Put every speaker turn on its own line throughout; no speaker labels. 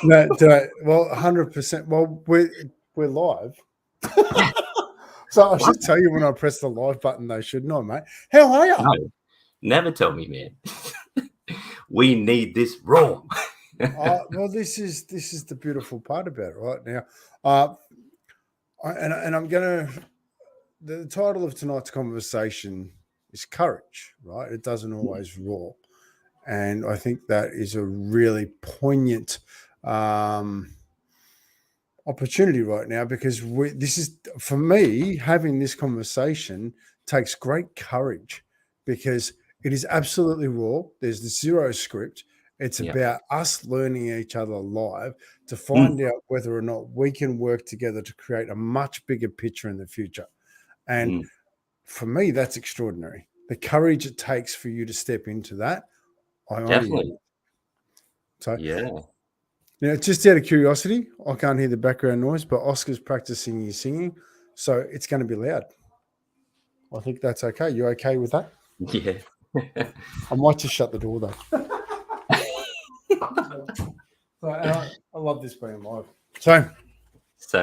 No, well, 100%. Well, we're live. So I should tell you when I press the live button, though, shouldn't I, mate? How are you?
No, never tell me, man. We need this raw.
Well, this is the beautiful part about it right now. And I'm gonna. The title of tonight's conversation is courage, right? It doesn't always roar, and I think that is a really poignant opportunity right now because this is for me having this conversation takes great courage because it is absolutely raw. There's the zero script. It's
Yeah.
about us learning each other live to find out whether or not we can work together to create a much bigger picture in the future. And for me, that's extraordinary. The courage it takes for you to step into that, I honor you.
Definitely.
So
Yeah.
now, just out of curiosity, I can't hear the background noise, but Oscar's practicing his singing, so it's going to be loud. I think that's okay. You okay with that?
Yeah.
I might just shut the door though. I love this being live.
So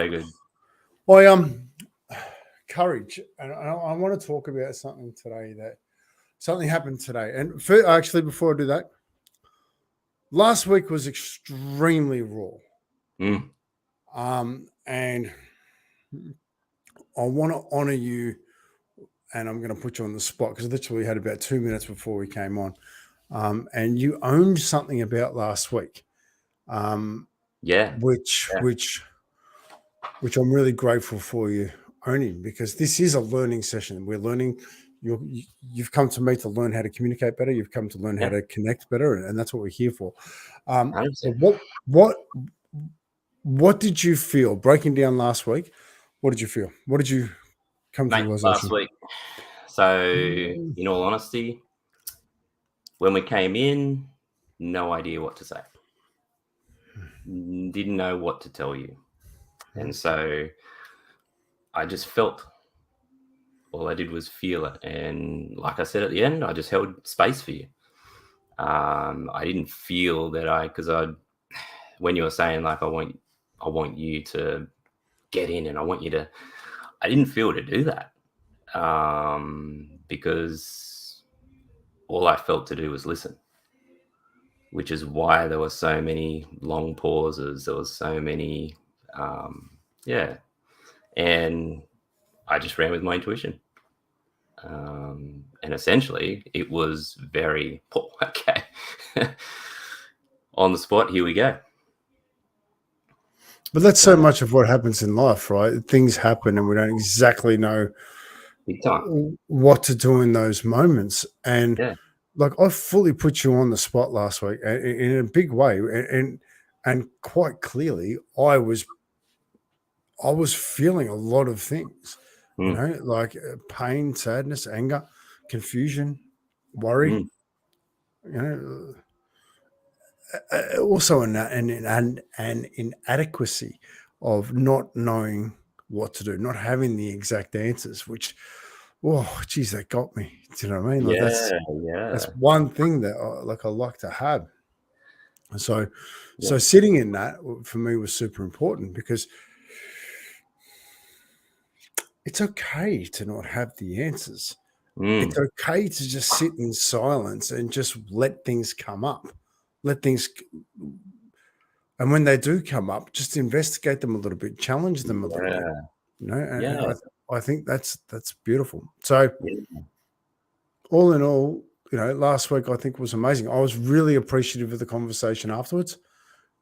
good.
Courage, and I want to talk about something today something happened today. And actually, before I do that, last week was extremely raw. And I want to honor you, and I'm going to put you on the spot because literally we had about 2 minutes before we came on. And you owned something about last week. Which I'm really grateful for you owning, because this is a learning session. We're learning. You've come to me to learn how to communicate better. You've come to learn how to connect better, and that's what we're here for. What did you feel breaking down last week? What did you feel? What did you come to
last week? So, in all honesty, when we came in, no idea what to say. Didn't know what to tell you. And so I just felt. All I did was feel it. And like I said at the end, I just held space for you. I didn't feel that because when you were saying like, I want you to get in and I didn't feel to do that. Because all I felt to do was listen, which is why there were so many long pauses. There was so many, and I just ran with my intuition. And essentially it was very, okay, on the spot, here we go.
But that's so much of what happens in life, right? Things happen and we don't exactly know what to do in those moments. And like I fully put you on the spot last week in a big way, and quite clearly I was feeling a lot of things, you know, like pain, sadness, anger, confusion, worry, you know, also an inadequacy of not knowing what to do, not having the exact answers, which, oh, geez, that got me. Do you know what I mean? Like that's one thing that I like to have. So sitting in that for me was super important, because it's okay to not have the answers. It's okay to just sit in silence and just let things come up. And when they do come up, just investigate them a little bit, challenge them a little bit. You know, and I think that's beautiful. So all in all, you know, last week I think was amazing. I was really appreciative of the conversation afterwards,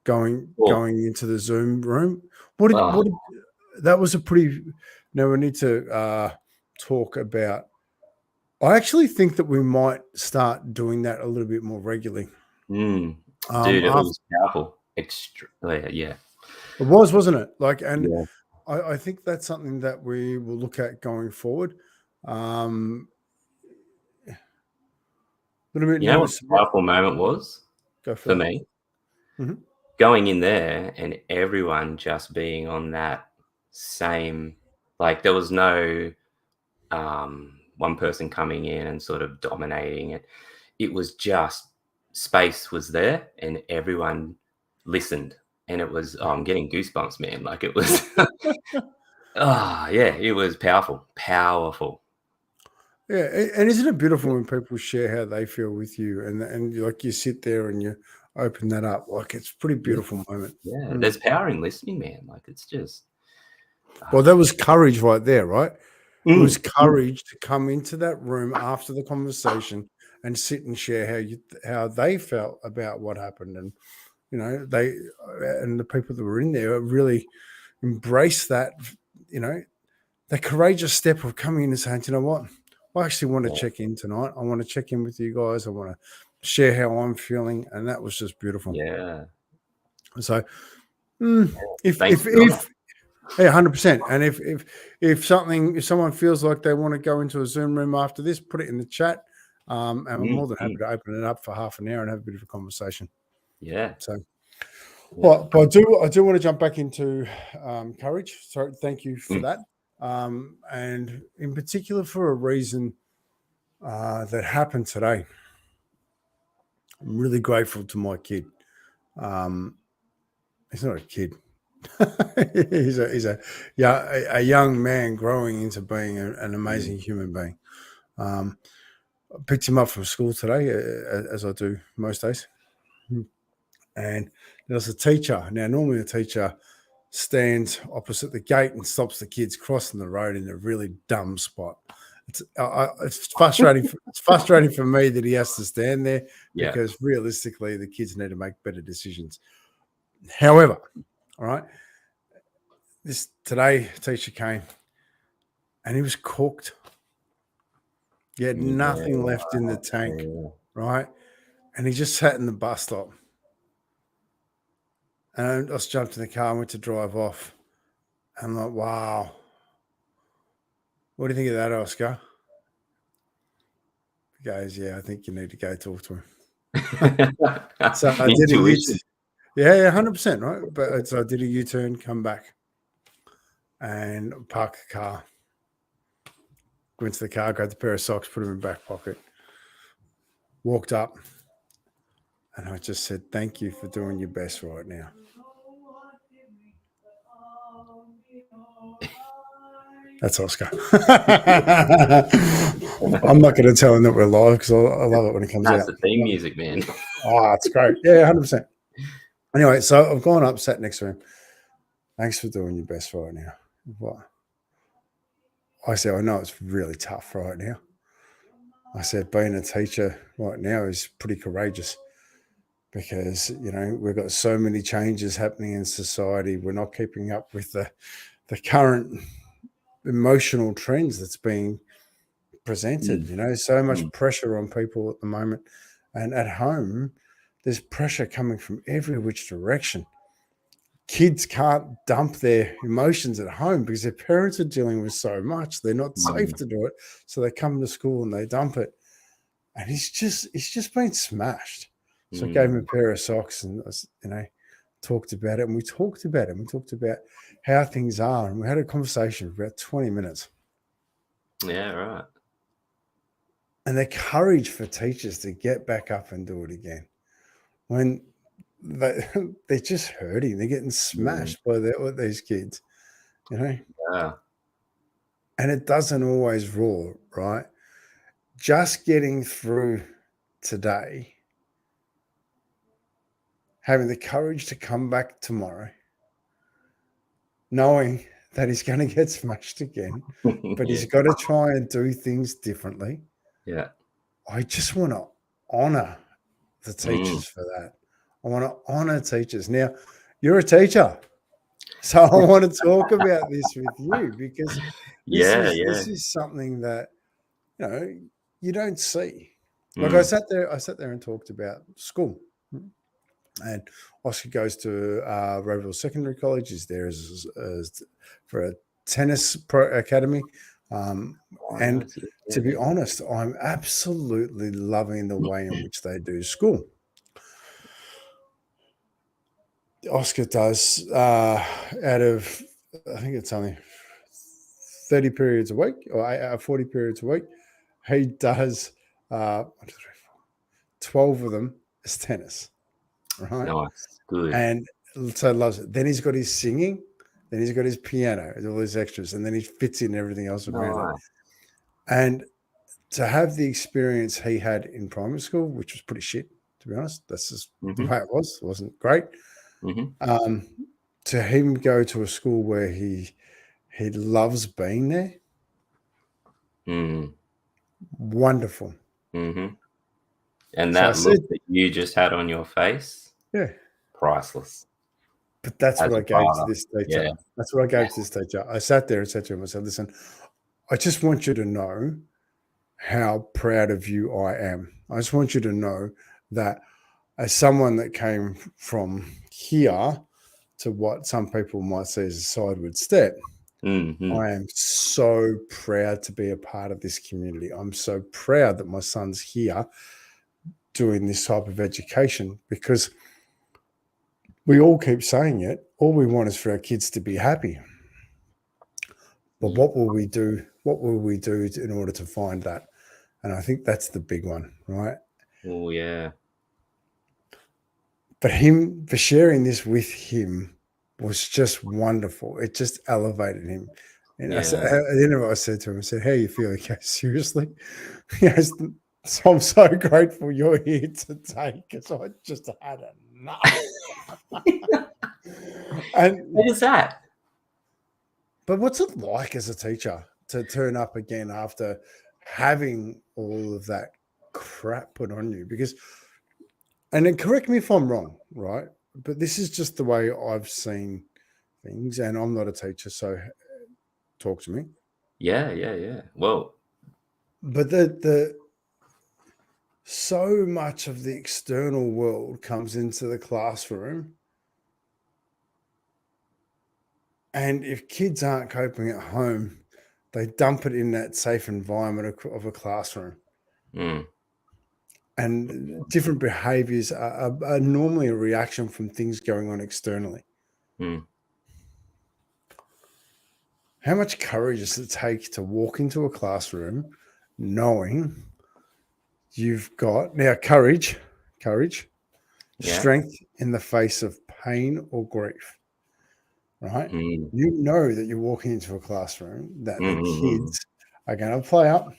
going into the Zoom room. That was a pretty. Now we need to talk about. I actually think that we might start doing that a little bit more regularly.
Dude, it was powerful. Yeah.
It was, wasn't it? Like, and I think that's something that we will look at going forward. A little bit.
You know what the powerful moment was for me?
Mm-hmm.
Going in there and everyone just being on that same, like there was no one person coming in and sort of dominating it. It was just space was there and everyone listened and it was I'm getting goosebumps, man. Like it was, yeah, it was powerful, powerful.
Yeah, and isn't it beautiful when people share how they feel with you, and like you sit there and you open that up, like it's a pretty
Yeah,
beautiful moment.
yeah.
Mm.
There's power in listening, man. Like it's just,
Well, that was courage right there, right? It was
mm.
courage to come into that room after the conversation and sit and share how they felt about what happened, and they and the people that were in there really embrace that, you know, the courageous step of coming in and saying, you know what, I actually want to
Yeah,
check in tonight. I want to check in with you guys. I want to share how I'm feeling, and that was just beautiful.
yeah.
So, if
Thanks
if
for doing that.
if yeah, 100%. And if someone feels like they want to go into a Zoom room after this, put it in the chat, and I'm
Mm,
more than happy
mm.
to open it up for half an hour and have a bit of a conversation.
Yeah,
So,
yeah.
well, but I do want to jump back into courage. So, thank you for
Mm,
that, and in particular for a reason that happened today. I'm really grateful to my kid. Um, he's not a kid. he's a young man growing into being an
mm.
amazing human being. Um, I picked him up from school today, as I do most days, and there's a teacher. Now, normally a teacher stands opposite the gate and stops the kids crossing the road in a really dumb spot. It's frustrating. It's frustrating for me that he has to stand there
Yeah.
because realistically, the kids need to make better decisions. However, all right, this today teacher came and he was cooked. He had
Yeah,
nothing left in the tank,
yeah.
right? And he just sat in the bus stop. And I just jumped in the car and went to drive off. I'm like, wow. What do you think of that, Oscar? He goes, yeah, I think you need to go talk to him. So I did a
Intuition.
U-turn. Yeah, 100%, right? But so I did a U-turn, come back and park the car. Went to the car, grabbed a pair of socks, put them in my back pocket. Walked up and I just said, thank you for doing your best right now. That's Oscar. I'm not going to tell him that we're live because I love it when it comes
That's
out.
the theme music, man.
Oh, it's great. Yeah, 100%. Anyway, so I've gone up, sat next to him. Thanks for doing your best right now. What? I said, I know it's really tough right now. I said, being a teacher right now is pretty courageous because, we've got so many changes happening in society. We're not keeping up with the current emotional trends that's being presented. So much
Mm,
pressure on people at the moment. And at home, there's pressure coming from every which direction. Kids can't dump their emotions at home because their parents are dealing with so much. They're not safe
mm,
to do it. So they come to school and they dump it. And he's just been smashed. So I gave him a
mm.
pair of socks and, talked about it. And we talked about it. And we talked about how things are. And we had a conversation for about 20 minutes.
Yeah, right.
And the courage for teachers to get back up and do it again when they're just hurting. They're getting
Mm,
smashed by these kids,
yeah.
and it doesn't always roar, right? Just getting through today, having the courage to come back tomorrow, knowing that he's going to get smashed again, but
Yeah,
he's got to try and do things differently.
yeah.
I just want to honor the
Mm.
teachers for that. I want to honor teachers. Now, you're a teacher. So I want to talk about this with you because this
Yeah,
is
yeah.
this is something that you don't see. Like
Mm.
I sat there and talked about school, and Oscar goes to Roeville Secondary College. He's there as for a tennis academy,
Oh,
and
nice. Yeah,
to
yeah,
be
yeah.
honest, I'm absolutely loving the way in which they do school. Oscar does out of, I think it's only 30 periods a week or 40 periods a week. He does 12 of them is tennis, right?
Nice. Good.
And so loves it. Then he's got his singing, then he's got his piano, and all his extras, and then he fits in everything else around it. And to have the experience he had in primary school, which was pretty shit, to be honest, that's just the way it was. It wasn't great. To him go to a school where he loves being there, wonderful.
And that look that you just had on your face, priceless.
But that's what I gave to this teacher. That's what I gave to this teacher. I sat there and said to him, I said, listen, I just want you to know how proud of you I am. I just want you to know that as someone that came from here to what some people might see as a sideward step, I am so proud to be a part of this community. I'm so proud that my son's here doing this type of education, because we all keep saying it. All we want is for our kids to be happy. But what will we do? What will we do in order to find that? And I think that's the big one, right?
Oh, yeah.
But for sharing this with him was just wonderful. It just elevated him. And I said, at the end of it, I said to him, I said, how are you feeling? He goes, seriously? He goes, so I'm so grateful you're here today, because I just had enough. And
what is that?
But what's it like as a teacher to turn up again after having all of that crap put on you? Because, and then correct me if I'm wrong, right? But this is just the way I've seen things, and I'm not a teacher, so talk to me.
Yeah. Well,
but the so much of the external world comes into the classroom, and if kids aren't coping at home, they dump it in that safe environment of a classroom. And different behaviors are normally a reaction from things going on externally. How much courage does it take to walk into a classroom knowing you've got now courage, strength in the face of pain or grief, right? You know that you're walking into a classroom that the kids are going to play up.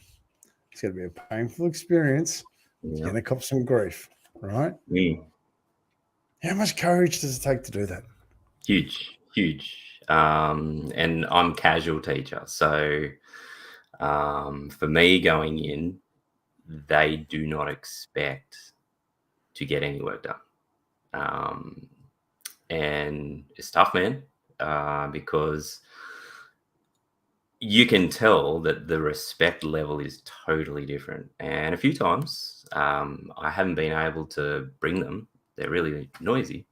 It's going to be a painful experience. It's going to cop some grief, right? How much courage does it take to do that?
Huge. And I'm casual teacher. So for me going in, they do not expect to get any work done. And it's tough, man, because you can tell that the respect level is totally different. And a few times I haven't been able to bring them. They're really noisy.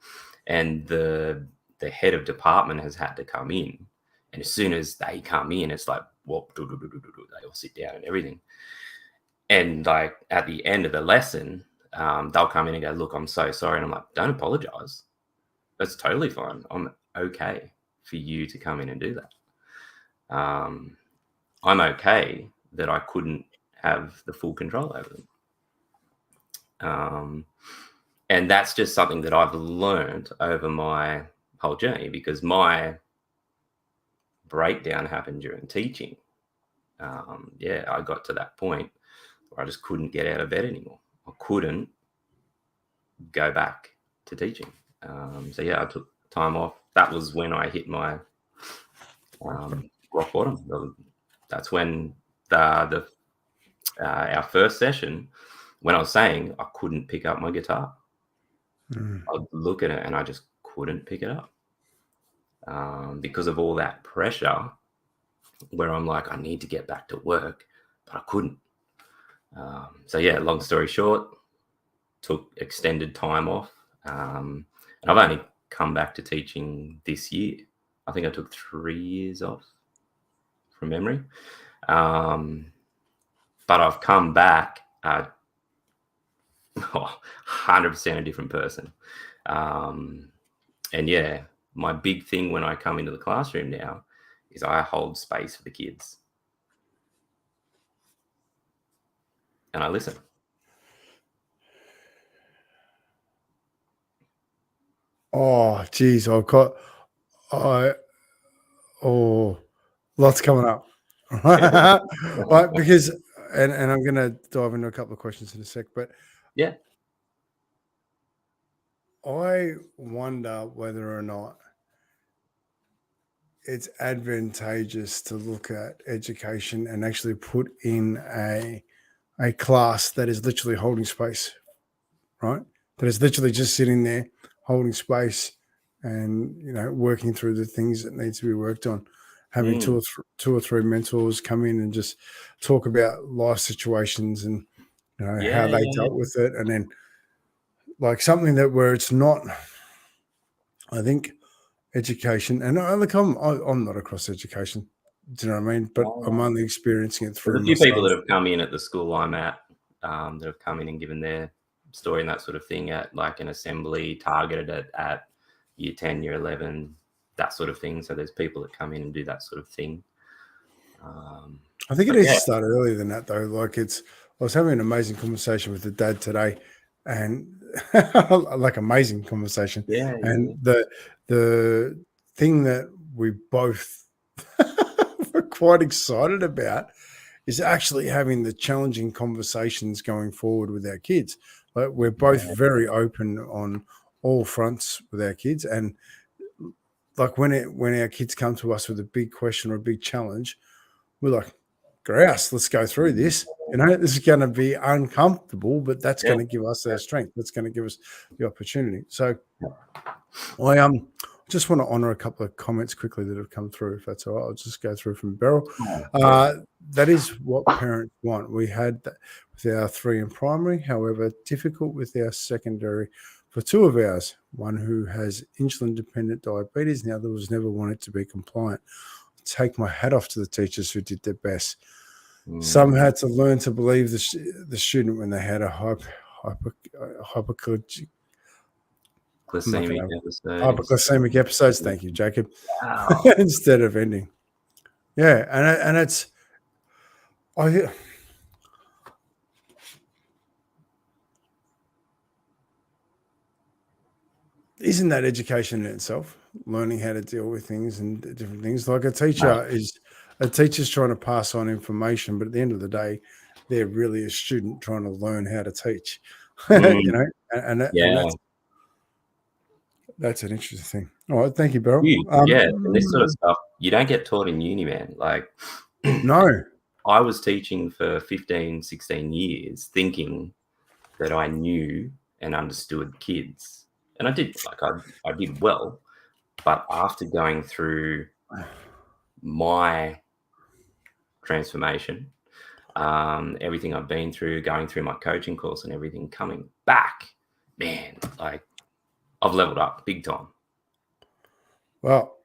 And the head of department has had to come in. And as soon as they come in, it's like, whoop, they all sit down and everything. And like at the end of the lesson, they'll come in and go, look, I'm so sorry. And I'm like, don't apologize. That's totally fine. I'm okay for you to come in and do that. I'm okay that I couldn't have the full control over them. And that's just something that I've learned over my whole journey, because my breakdown happened during teaching. I got to that point where I just couldn't get out of bed anymore. I couldn't go back to teaching. I took time off. That was when I hit my rock bottom. That's when our first session, when I was saying I couldn't pick up my guitar. I'd look at it and I just couldn't pick it up because of all that pressure, where I'm like, I need to get back to work, but I couldn't. Long story short, took extended time off. And I've only come back to teaching this year. I think I took 3 years off from memory. But I've come back 100% a different person. My big thing when I come into the classroom now is I hold space for the kids. And I listen.
Oh, geez, lots coming up. Right, because and I'm gonna dive into a couple of questions in a sec, but
Yeah.
I wonder whether or not it's advantageous to look at education and actually put in a class that is literally holding space, right? That is literally just sitting there holding space and working through the things that need to be worked on. Having
Mm.
two or three mentors come in and just talk about life situations and how
Yeah.
they dealt with it, and then like something that where it's not. I think education, and I'm not across education. Do you know what I mean? But I'm
Oh.
only experiencing it
There's
through
a few people
myself.
that have come in at the school I'm at, that have come in and given their story and that sort of thing at like an assembly targeted at year 10, year 11, that sort of thing. So there's people that come in and do that sort of thing.
I think it
But
needs
yeah,
to start earlier than that, though. Like I was having an amazing conversation with the dad today, and like amazing conversation.
yeah,
And
yeah,
the thing that we both were quite excited about is actually having the challenging conversations going forward with our kids. Like we're both
yeah,
very open on all fronts with our kids, and like when our kids come to us with a big question or a big challenge, we're like, grouse, let's go through this. This is going to be uncomfortable, but that's
yeah.
going to give us our strength. That's going to give us the opportunity. So I just want to honor a couple of comments quickly that have come through, if that's all right. I'll just go through from Beryl.
Oh, yeah.
That is what parents want. We had that with our 3 in primary, however, difficult with our secondary for 2 of ours, one who has insulin-dependent diabetes and the other was never wanted to be compliant. Take my hat off to the teachers who did their best. Some had to learn to believe the student when they had a hypoglycemic episodes. Thank you, Jacob.
Wow.
Instead of ending. Yeah, and it's isn't that education in itself? Learning how to deal with things and different things. Like a teacher's trying to pass on information, but at the end of the day, they're really a student trying to learn how to teach.
Mm,
and
yeah.
that's an interesting thing. All right, thank you, Beryl.
Huge. Yeah, and this sort of stuff you don't get taught in uni, man. Like
No.
I was teaching for 15, 16 years thinking that I knew and understood kids. And I did, like I did well, but after going through my transformation, everything I've been through, going through my coaching course and everything, coming back, man, like I've leveled up big time.
Well,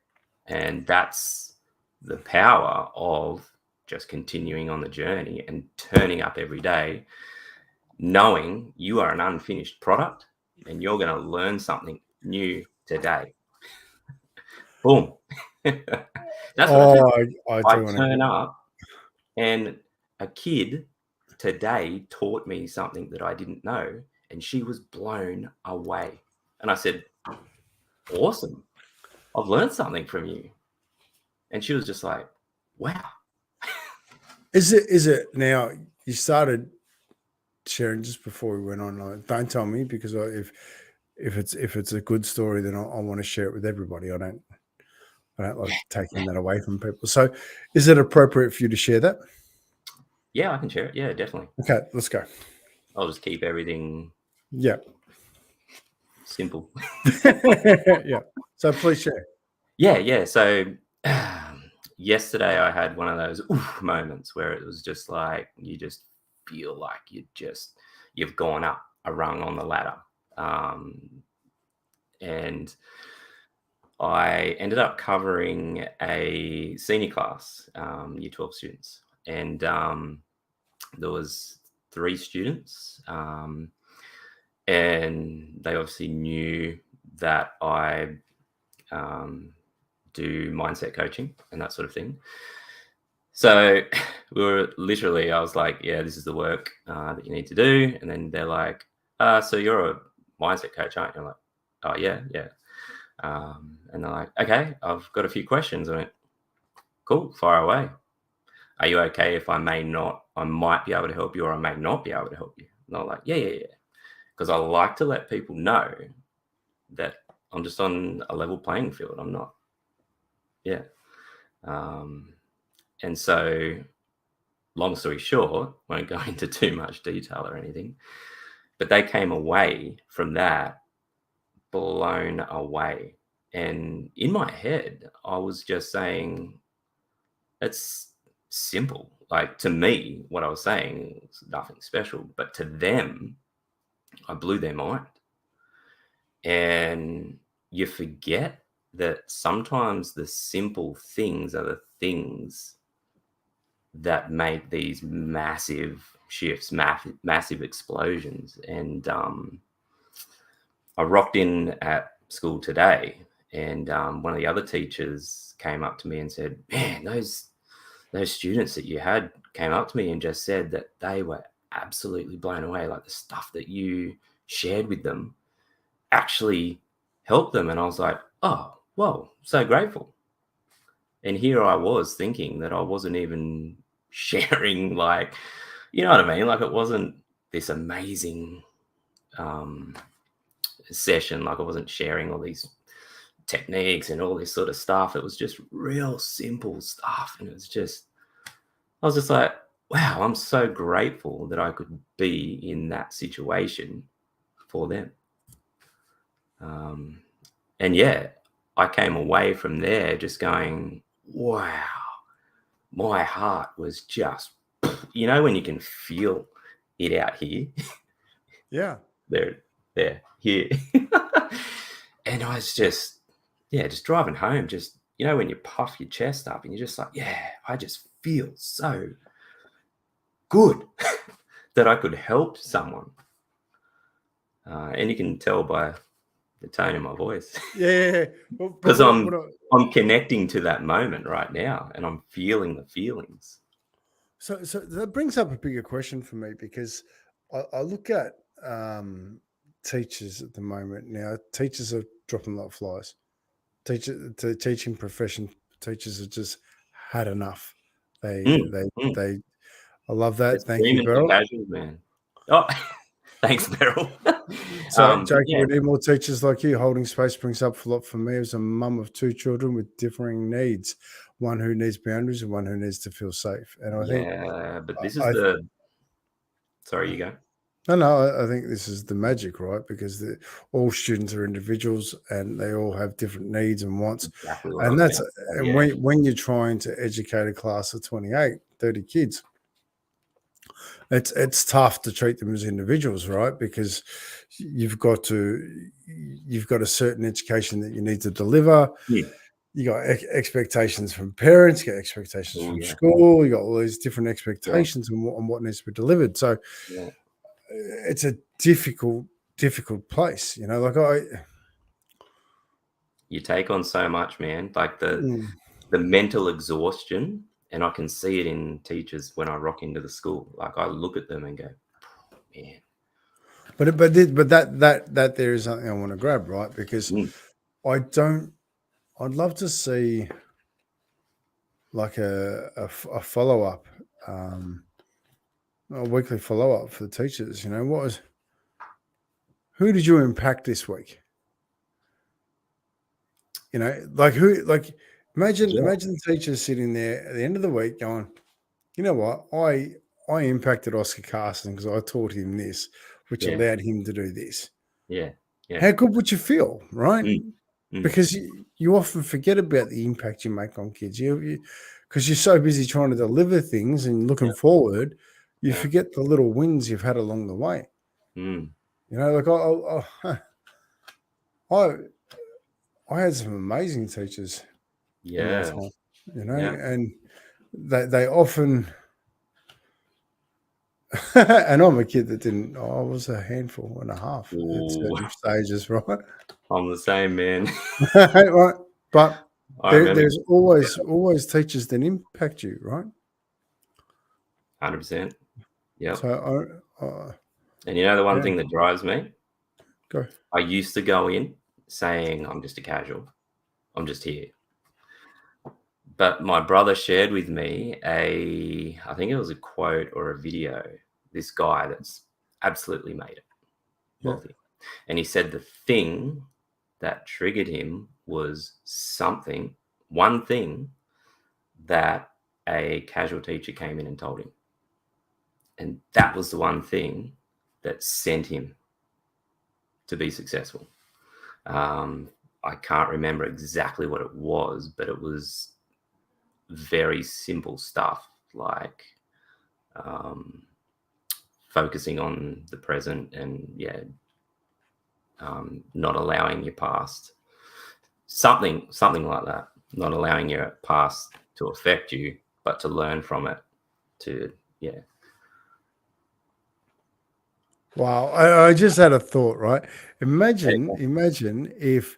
and that's the power of just continuing on the journey and turning up every day, knowing you are an unfinished product and you're going to learn something new today. Boom. That's what I do. I turn up and a kid today taught me something that I didn't know, and she was blown away. And I said, awesome. I've learned something from you. And she was just like, wow.
Is it now? You started sharing just before we went on. Like, don't tell me, because if it's a good story, then I want to share it with everybody. I don't like taking that away from people. So, is it appropriate for you to share that?
Yeah, I can share it. Yeah, definitely.
Okay, let's go.
I'll just keep everything simple.
Yeah. So please share.
Yeah. So yesterday I had one of those moments where it was just like you just feel like you've gone up a rung on the ladder. And I ended up covering a senior class, year 12 students. And there was 3 students. And they obviously knew that I do mindset coaching and that sort of thing. So we were literally, I was like, yeah, this is the work that you need to do. And then they're like, so you're a mindset coach, aren't you? I'm like, oh, yeah. And they're like, okay, I've got a few questions. I went, cool, fire away. Are you okay if I might be able to help you, or I may not be able to help you? And they're like, yeah. Because I like to let people know that I'm just on a level playing field. I'm not. Yeah. And so, long story short, won't go into too much detail or anything, but they came away from that blown away. And in my head, I was just saying, it's simple. Like, to me, what I was saying was nothing special, but to them, I blew their mind. And you forget that sometimes the simple things are the things that make these massive shifts, massive explosions. And I rocked in at school today, and one of the other teachers came up to me and said, man, those students that you had came up to me and just said that they were absolutely blown away. Like, the stuff that you shared with them actually helped them. And I was like, oh, whoa, so grateful. And here I was thinking that I wasn't even sharing, like, you know what I mean? Like, it wasn't this amazing session. Like, I wasn't sharing all these techniques and all this sort of stuff. It was just real simple stuff. And I was just like, wow, I'm so grateful that I could be in that situation for them. And yeah, I came away from there just going, wow, my heart was just, when you can feel it out here.
Yeah.
There, here. And I was just driving home, just, when you puff your chest up and you're just like, yeah, I just feel so good that I could help someone. And you can tell by the tone of my voice.
Yeah.
Because I'm connecting to that moment right now, and I'm feeling the feelings.
So that brings up a bigger question for me, because I look at teachers at the moment now. Teachers are dropping like flies. The teaching profession, teachers have just had enough. I love that.
It's
Thank you,
screaming for
Beryl.
casuals, man. Oh, thanks, Beryl.
So, Jacob,
yeah.
we need more teachers like you. Holding space brings up a lot for me as a mum of 2 children with differing needs. One who needs boundaries and one who needs to feel safe. And I think,
but this is sorry, you go.
No, I think this is the magic, right? Because all students are individuals and they all have different needs and wants.
Exactly
And when you're trying to educate a class of 28, 30 kids, it's tough to treat them as individuals, right? Because you've got a certain education that you need to deliver.
Yeah.
You got expectations from parents, you got expectations from school, you got all these different expectations on what needs to be delivered. So it's a difficult place, like
you take on so much, man, like the mental exhaustion. And I can see it in teachers when I rock into the school. Like, I look at them and go, man.
But that there is something I want to grab, right? Because I'd love to see like a follow up, a weekly follow up for the teachers. Who did you impact this week? Imagine the teachers sitting there at the end of the week going, you know what, I impacted Oscar Carson because I taught him this, which allowed him to do this.
Yeah.
How good would you feel, right? Because you often forget about the impact you make on kids. Because you're so busy trying to deliver things and looking forward, you forget the little wins you've had along the way. Like I had some amazing teachers in my time, and they often. And I'm a kid that I was a handful and a half at certain stages, right?
I'm the same, man.
Right. But there's always teachers that impact you, right?
100%. Yeah.
So,
and the one thing that drives me?
Go.
I used to go in saying, I'm just a casual. I'm just here. But my brother shared with me I think it was a quote or a video, this guy that's absolutely made it wealthy. And he said the thing that triggered him was one thing that a casual teacher came in and told him. And that was the one thing that sent him to be successful. I can't remember exactly what it was, but it was very simple stuff like focusing on the present and not allowing your past, something like that, not allowing your past to affect you, but to learn from it.
Wow, I just had a thought, right? Imagine if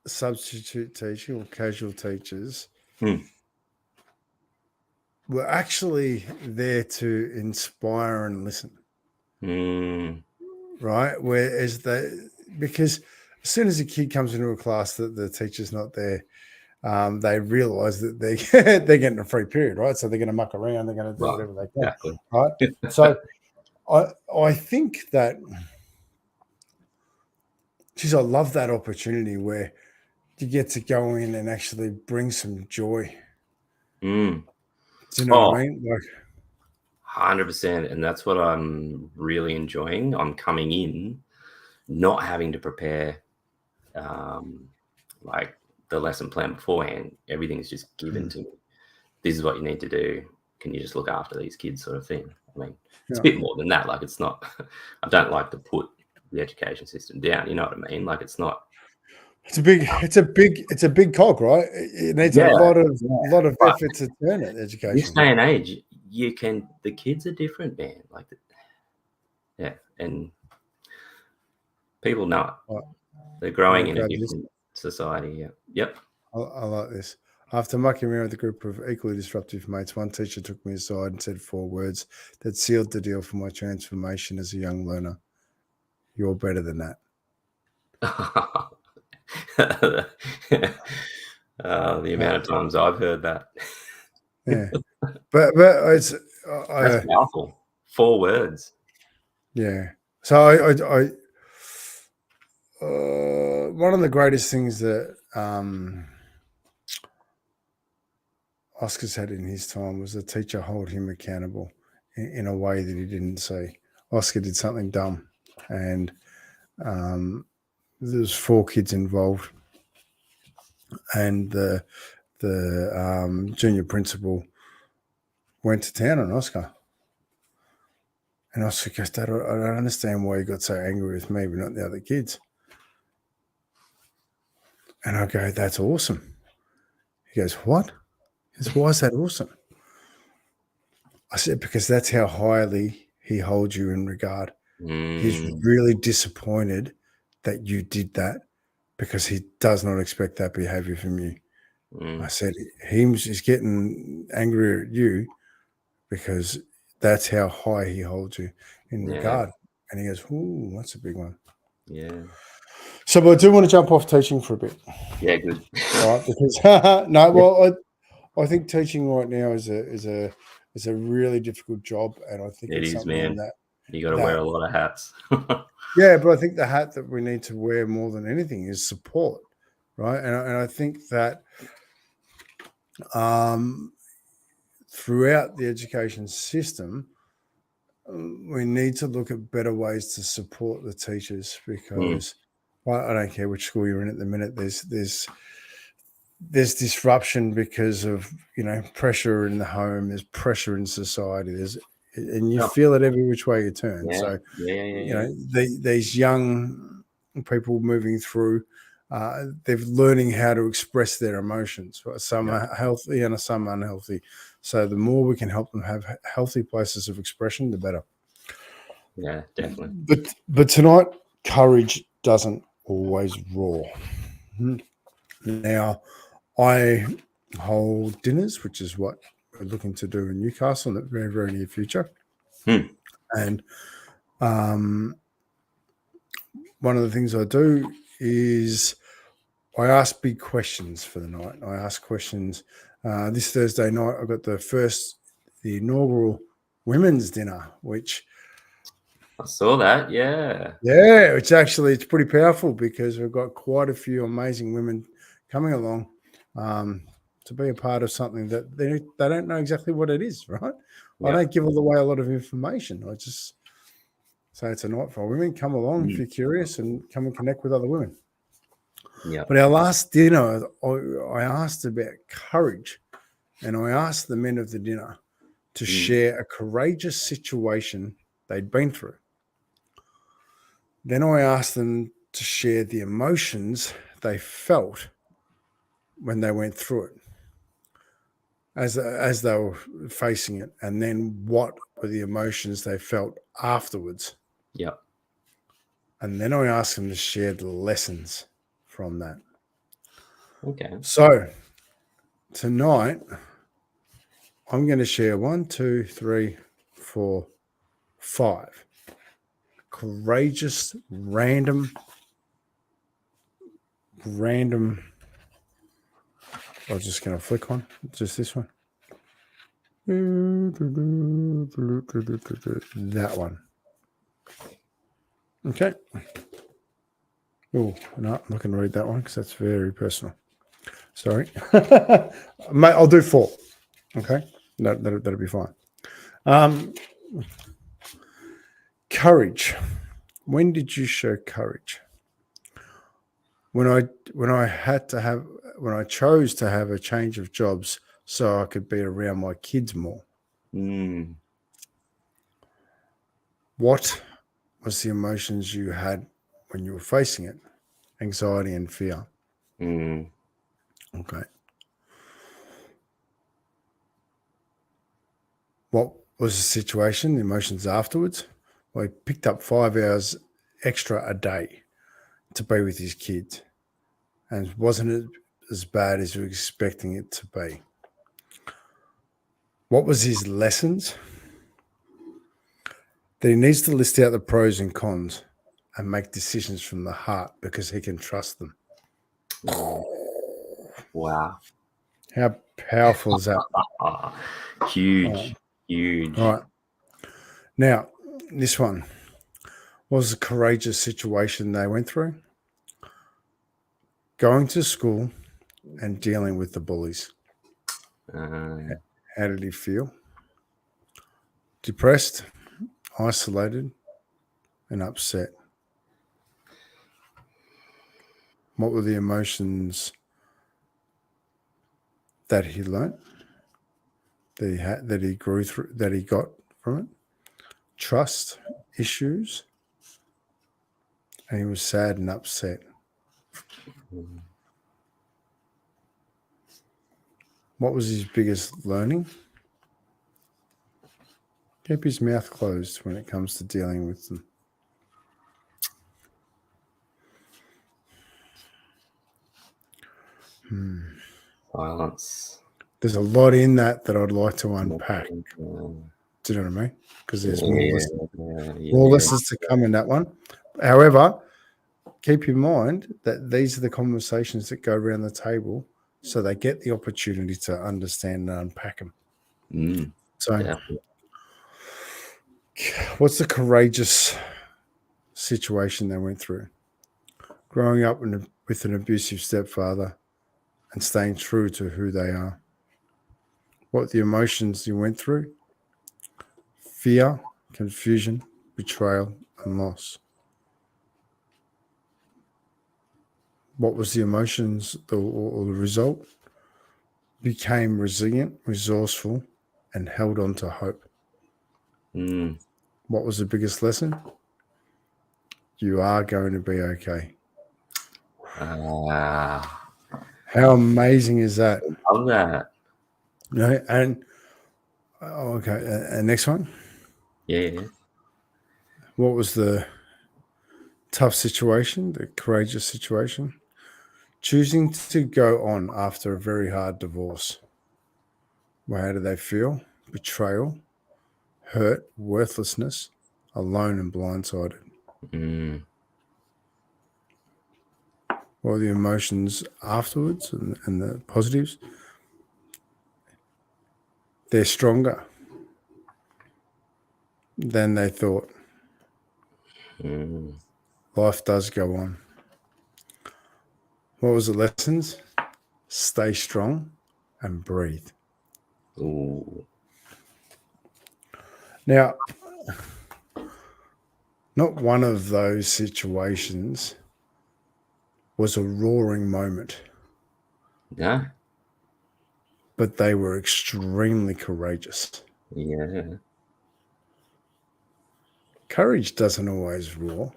substitute teaching or casual teachers were actually there to inspire and listen. Right? Because as soon as a kid comes into a class that the teacher's not there, they realize that they're getting a free period, right? So they're going to muck around, they're going to do whatever they can,
exactly.
right? So I think that, geez, I love that opportunity where you get to go in and actually bring some joy. Do you know what I mean? Like
100%, and that's what I'm really enjoying. I'm coming in, not having to prepare like the lesson plan beforehand. Everything's just given to me. This is what you need to do. Can you just look after these kids, sort of thing? I mean, it's a bit more than that. Like, it's not. I don't like to put the education system down. You know what I mean? Like, it's not.
It's a big cog, right? It needs a lot of effort to turn it. Education.
This day and age, the kids are different, man. Like, and people know it. They're growing in a different society. Yeah. Yep.
I like this. After mucking around with a group of equally disruptive mates, one teacher took me aside and said 4 words that sealed the deal for my transformation as a young learner. You're better than that.
The amount of times I've heard that.
Yeah, but it's
that's powerful. 4 words.
Yeah. So one of the greatest things that Oscar's had in his time was the teacher hold him accountable in a way that he didn't say. Oscar did something dumb, and there's 4 kids involved, and the junior principal went to town on Oscar. And Oscar goes, Dad, I don't understand why you got so angry with me, but not the other kids. And I go, that's awesome. He goes, what? He goes, why is that awesome? I said, because that's how highly he holds you in regard. He's really disappointed that you did that because he does not expect that behavior from you. I said, he's getting angry at you because that's how high he holds you in regard. And he goes, ooh, that's a big one.
Yeah.
So I do want to jump off teaching for a bit.
Yeah, good.
Right, because I think teaching right now is a really difficult job, and I think it's something, man, that
you got to wear a lot of hats.
Yeah, but I think the hat that we need to wear more than anything is support, right? And I think that throughout the education system, we need to look at better ways to support the teachers, because I don't care which school you're in at the minute. There's disruption because of pressure in the home. There's pressure in society. And you feel it every which way you turn. So these young people moving through, they're learning how to express their emotions. Some are healthy and some unhealthy. So the more we can help them have healthy places of expression, the better.
Yeah, definitely.
But tonight, courage doesn't always roar. Now, I hold dinners, which is what we're looking to do in Newcastle in the very, very near future. And One of the things I do is I ask big questions for the night. I ask questions. This Thursday night, I've got the inaugural women's dinner, which
I saw that. Yeah.
Yeah, it's pretty powerful because we've got quite a few amazing women coming along to be a part of something that they don't know exactly what it is, right? I don't give away a lot of information. I just say it's a night for women. Come along if you're curious and come and connect with other women.
Yeah.
But our last dinner, I asked about courage, and I asked the men of the dinner to share a courageous situation they'd been through. Then I asked them to share the emotions they felt when they went through it, as they were facing it, and then what were the emotions they felt afterwards.
Yeah.
And then I asked them to share the lessons from that.
Okay.
So tonight, I'm going to share 1, 2, 3, 4, 5 courageous, random. I'm just going to flick one, just this one. That one. Okay. Oh, no, I'm not going to read that one because that's very personal. Sorry. Mate, I'll do 4. Okay. That'll be fine. Courage. When did you show courage? When I chose to have a change of jobs so I could be around my kids more. What was the emotions you had when you were facing it? Anxiety and fear. Okay. What was the situation, the emotions afterwards? Well, he picked up 5 hours extra a day to be with his kids, and wasn't it as bad as he was expecting it to be? What was his lessons? That he needs to list out the pros and cons and make decisions from the heart because he can trust them.
Wow.
How powerful is that?
Huge. Huge.
All right. Now, this one was a courageous situation they went through. Going to school and dealing with the bullies. How did he feel? Depressed, isolated, and upset. What were the emotions that he learnt, that he had, that he grew through, that he got from it? Trust issues, and he was sad and upset. What was his biggest learning? Keep his mouth closed when it comes to dealing with them.
Silence.
There's a lot in that I'd like to unpack. Do you know what I mean? Because there's more lessons to come in that one. However, keep in mind that these are the conversations that go around the table, so they get the opportunity to understand and unpack them. So, what's the courageous situation they went through? Growing up with an abusive stepfather and staying true to who they are. What the emotions you went through? Fear, confusion, betrayal, and loss. What was the emotions or the result? Became resilient, resourceful, and held on to hope. What was the biggest lesson? You are going to be okay. How amazing is that?
I love that.
No, and okay, next one.
Yeah.
What was the tough situation, the courageous situation? Choosing to go on after a very hard divorce. Well, how do they feel? Betrayal, hurt, worthlessness, alone and blindsided.
Mm.
What are the emotions afterwards and the positives? They're stronger than they thought.
Mm.
Life does go on. What was the lessons? Stay strong and breathe.
Ooh.
Now, not one of those situations was a roaring moment.
Yeah.
But they were extremely courageous.
Yeah.
Courage doesn't always roar.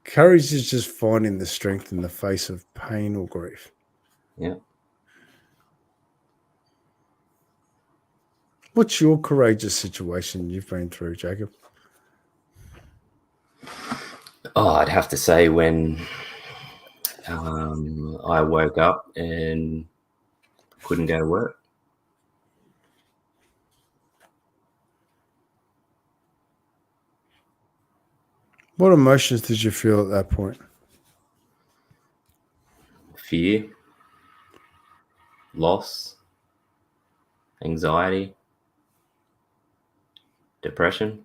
Courage is just finding the strength in the face of pain or grief.
Yeah.
What's your courageous situation you've been through, Jacob?
Oh, I'd have to say when I woke up and couldn't go to work.
What emotions did you feel at that point?
Fear, loss, anxiety, depression.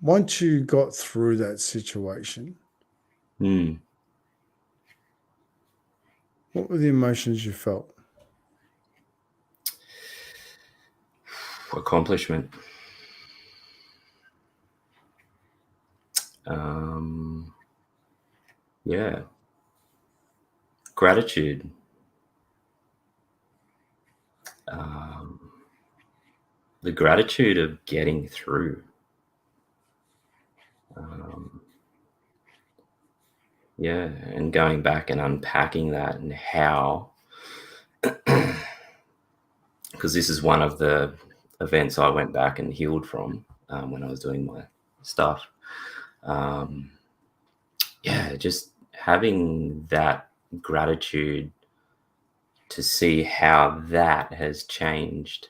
Once you got through that situation, what were the emotions you felt?
Accomplishment. Yeah. Gratitude. The gratitude of getting through. Yeah, and going back and unpacking that and how, because this is one of the events I went back and healed from when I was doing my stuff. Yeah, just having that gratitude to see how that has changed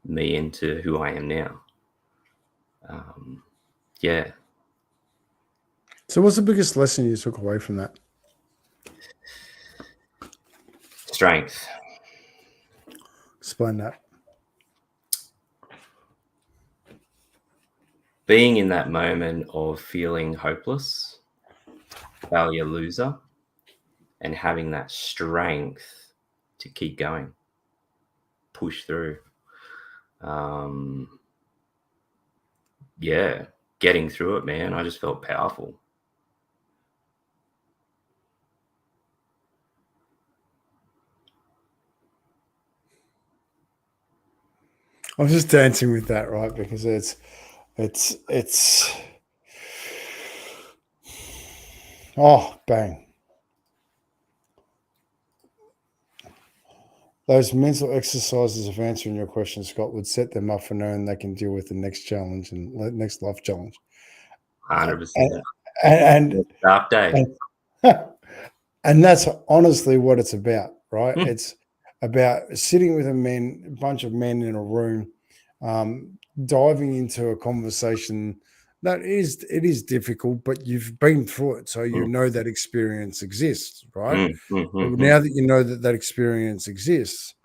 me into who I am now. Yeah.
So what's the biggest lesson you took away from that?
Strength.
Explain that.
Being in that moment of feeling hopeless, failure, loser, and having that strength to keep going, push through. Yeah, getting through it, man. I just felt powerful.
I'm just dancing with that, right? Because it's oh, bang. Those mental exercises of answering your question, Scott, would set them up for knowing they can deal with the next challenge and next life challenge.
100%.
And
Dark day.
and that's honestly what it's about, right? It's about sitting with a bunch of men in a room, diving into a conversation that is difficult, but you've been through it, so you know that experience exists, right? But now that you know that experience exists,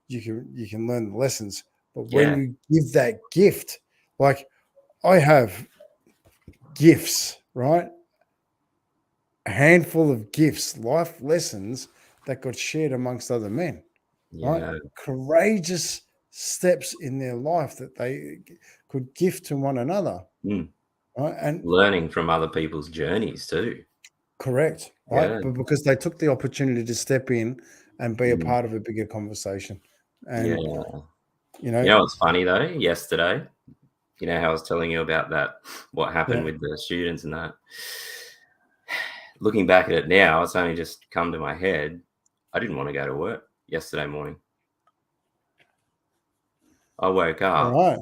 you can learn the lessons. But when you give that gift, like I have gifts, right? A handful of gifts, life lessons that got shared amongst other men, right? Courageous steps in their life that they could gift to one another, right? And
learning from other people's journeys too.
Correct, right? But because they took the opportunity to step in and be a part of a bigger conversation. And you know
what's funny though? Yesterday, how I was telling you about that, what happened with the students and that. Looking back at it now, it's only just come to my head. I didn't want to go to work yesterday morning. I woke up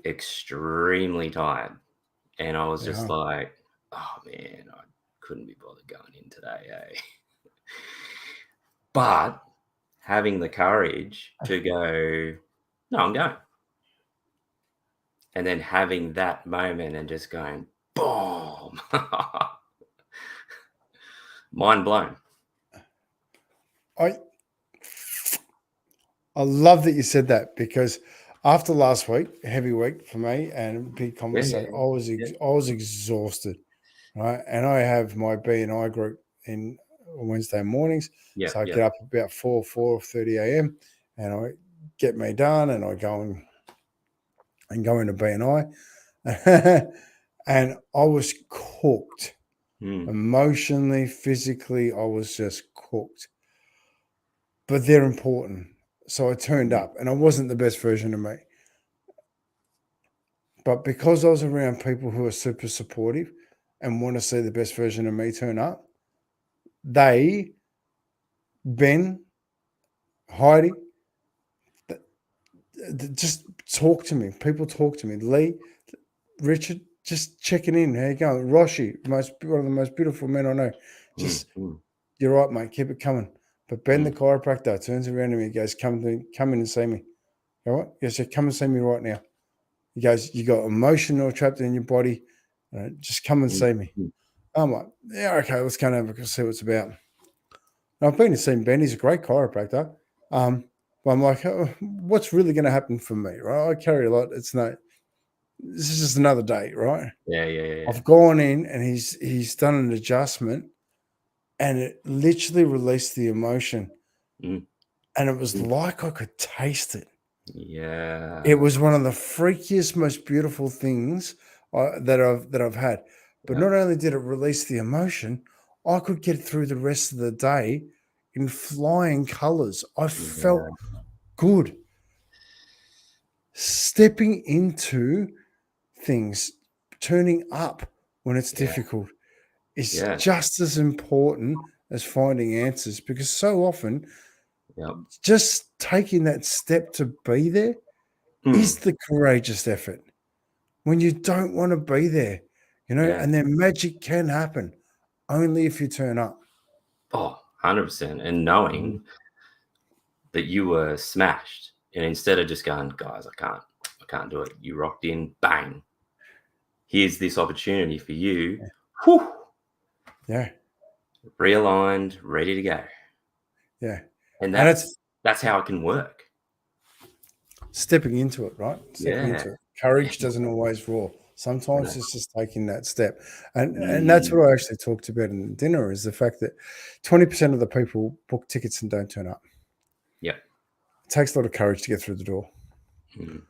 extremely tired. And I was just
Yeah.
like, oh man, I couldn't be bothered going in today, eh? But having the courage to go, no, I'm going. And then having that moment and just going, boom, mind blown.
I love that you said that, because after last week, heavy week for me and big conversation, I was exhausted, right? And I have my B&I group in Wednesday mornings, so I get up about 4:30 a.m. and I get me done, and I go into B&I, and I was cooked emotionally, physically. I was just cooked, but they're important. So I turned up, and I wasn't the best version of me. But because I was around people who are super supportive and want to see the best version of me turn up, Ben, Heidi, just talk to me. People talk to me. Lee, Richard, just checking in. How you going? Roshi, one of the most beautiful men I know. Just, you're right, mate. Keep it coming. But Ben, the chiropractor, turns around to me and goes, come in and see me. You know what? He goes, come and see me right now. He goes, you got emotional trapped in your body. Just come and see me. I'm like, yeah, okay, let's go over and see what it's about. And I've been to see Ben. He's a great chiropractor. But I'm like, oh, what's really going to happen for me, right? I carry a lot. This is just another day, right?
Yeah.
I've gone in and he's done an adjustment, and it literally released the emotion. And it was like I could taste it.
Yeah.
It was one of the freakiest, most beautiful things that I've had. But not only did it release the emotion, I could get through the rest of the day in flying colors. I felt good. Stepping into things, turning up when it's difficult is just as important as finding answers, because so often just taking that step to be there is the courageous effort. When you don't want to be there, and then magic can happen only if you turn up.
Oh, 100%. And knowing that you were smashed, and instead of just going, guys, I can't do it, you rocked in, bang. Here's this opportunity for you. Whew.
Yeah.
Realigned, ready to go.
Yeah.
And that's how it can work.
Stepping into it, right? Stepping into it. Courage doesn't always roar. Sometimes it's just taking that step. And that's what I actually talked about in the dinner, is the fact that 20% of the people book tickets and don't turn up.
Yep.
It takes a lot of courage to get through the door. And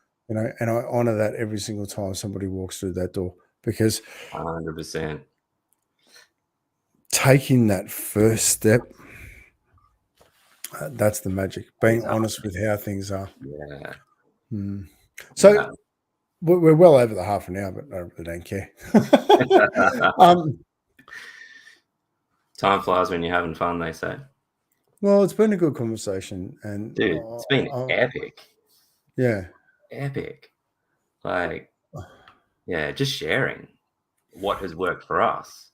I honor that every single time somebody walks through that door, because
100%.
Taking that first step, that's the magic. Being honest with how things are.
Yeah.
So we're well over the half an hour, but I really don't care.
Time flies when you're having fun, they say.
Well, it's been a good conversation, and
dude, it's been epic.
Yeah.
Epic. Like, yeah, just sharing what has worked for us,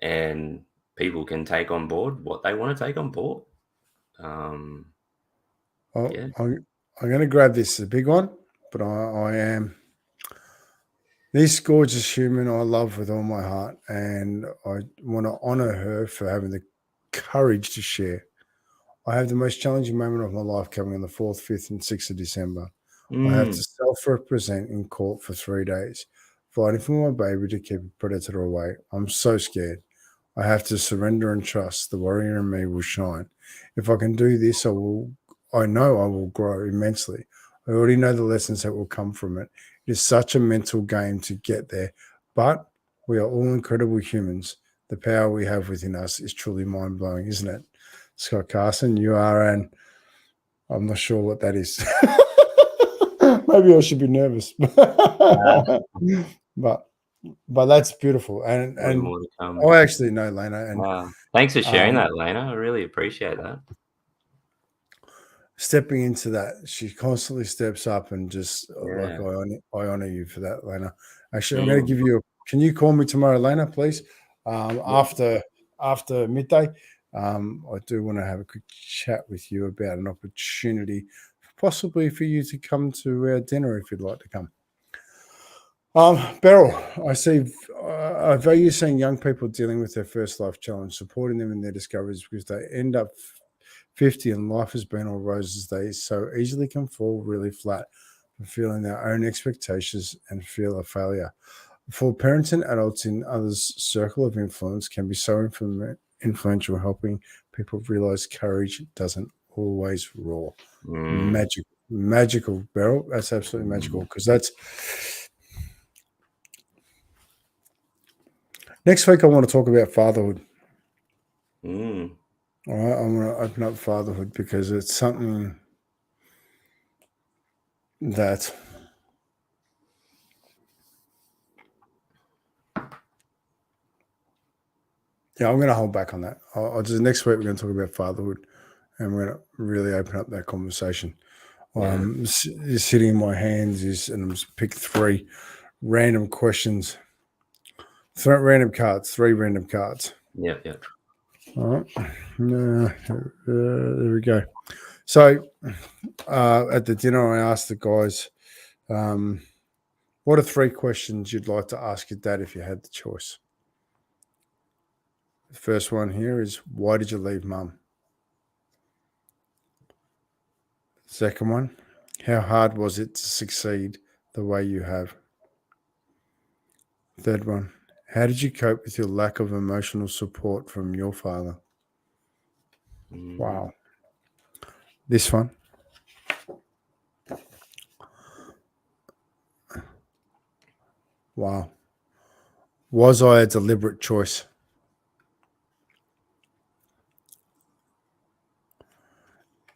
and people can take on board what they want to take on board.
I'm going to grab this. It's a big one, but I am this gorgeous human I love with all my heart, and I want to honor her for having the courage to share. I have the most challenging moment of my life coming on the 4th, 5th, and 6th of December. I have to self-represent in court for 3 days, fighting for my baby to keep a predator away. I'm so scared. I have to surrender and trust the warrior in me will shine. If I can do this, I know I will grow immensely. I already know the lessons that will come from it. It is such a mental game to get there, but we are all incredible humans. The power we have within us is truly mind-blowing, isn't it? Scott Carson, you are I'm not sure what that is. Maybe I should be nervous. But that's beautiful. And I actually know Lena. And
thanks for sharing that, Lena. I really appreciate that.
stepping into that. She constantly steps up and just like I honor you for that, Lena. Actually, I'm going to give you. Can you call me tomorrow, Lena, please? After midday. I do want to have a quick chat with you about an opportunity, possibly for you to come to our dinner if you'd like to come. Beryl, I see. I value seeing young people dealing with their first life challenge, supporting them in their discoveries because they end up 50 and life has been all roses. They so easily can fall really flat from feeling their own expectations and feel a failure. For parents and adults in others' circle of influence can be so influential, helping people realize courage doesn't always roar. Magical, Beryl. That's absolutely magical because that's. Next week, I want to talk about fatherhood. All right, I'm going to open up fatherhood because it's something that I'm going to hold back on that. I'll just next week we're going to talk about fatherhood, and we're going to really open up that conversation. Sitting in my hands and I'm just pick three random questions, three random cards.
Yep.
All right, there we go. So at the dinner, I asked the guys, what are three questions you'd like to ask your dad if you had the choice? The first one here is, why did you leave mum? Second one, how hard was it to succeed the way you have? Third one, how did you cope with your lack of emotional support from your father? Wow. This one. Wow. Was I a deliberate choice?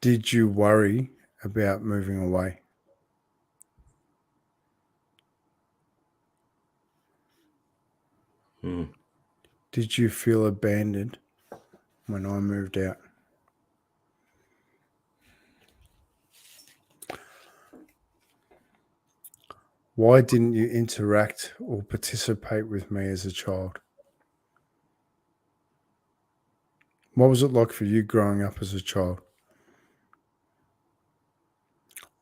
Did you worry about moving away? Did you feel abandoned when I moved out? Why didn't you interact or participate with me as a child? What was it like for you growing up as a child?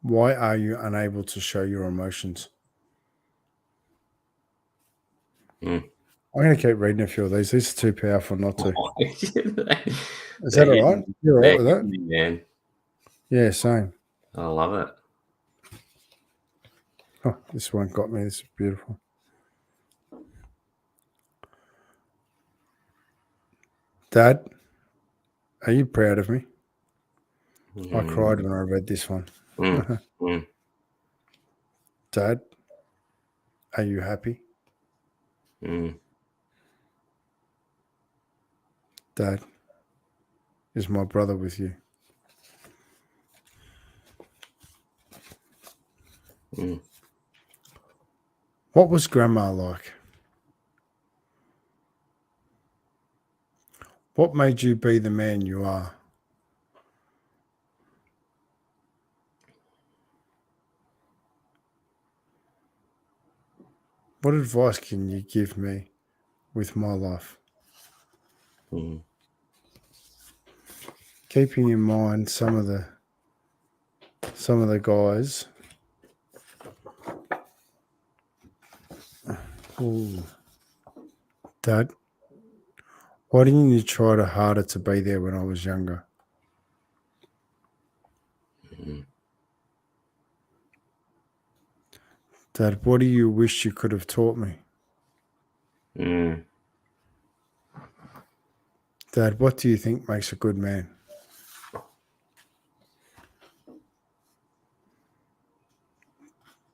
Why are you unable to show your emotions? I'm going to keep reading a few of these. These are too powerful not to. Is that all right? You're all right with that?
Man.
Yeah, same.
I love it.
Oh, this one got me. This is beautiful. Dad, are you proud of me? I cried when I read this one. Dad, are you happy? Dad, is my brother with you? What was Grandma like? What made you be the man you are? What advice can you give me with my life? Keeping in mind some of the guys. Ooh. Dad, why didn't you try harder to be there when I was younger? Dad, what do you wish you could have taught me? Dad, what do you think makes a good man?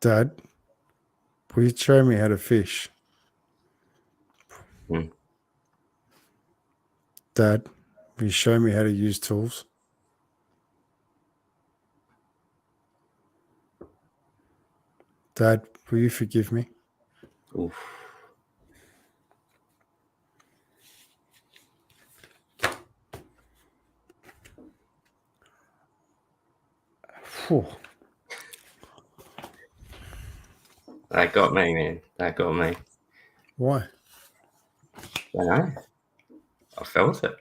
Dad, will you show me how to fish? Dad, will you show me how to use tools? Dad, will you forgive me?
Oof.
Whew.
That got me, man. That got me.
Why?
I don't know. I felt it.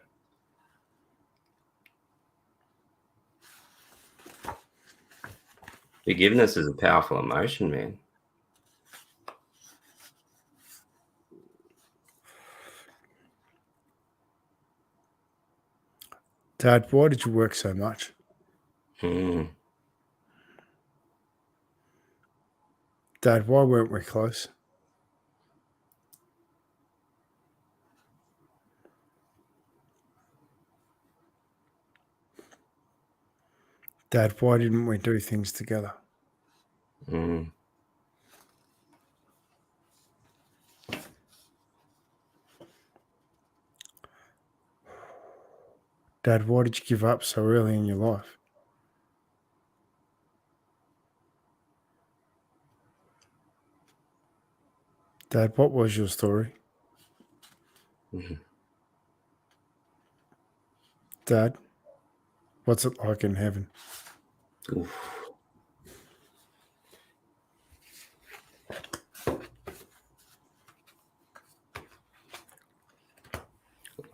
Forgiveness is a powerful emotion, man.
Dad, why did you work so much? Dad, why weren't we close? Dad, why didn't we do things together? Dad, why did you give up so early in your life? Dad, what was your story? Dad, what's it like in heaven?
Oof.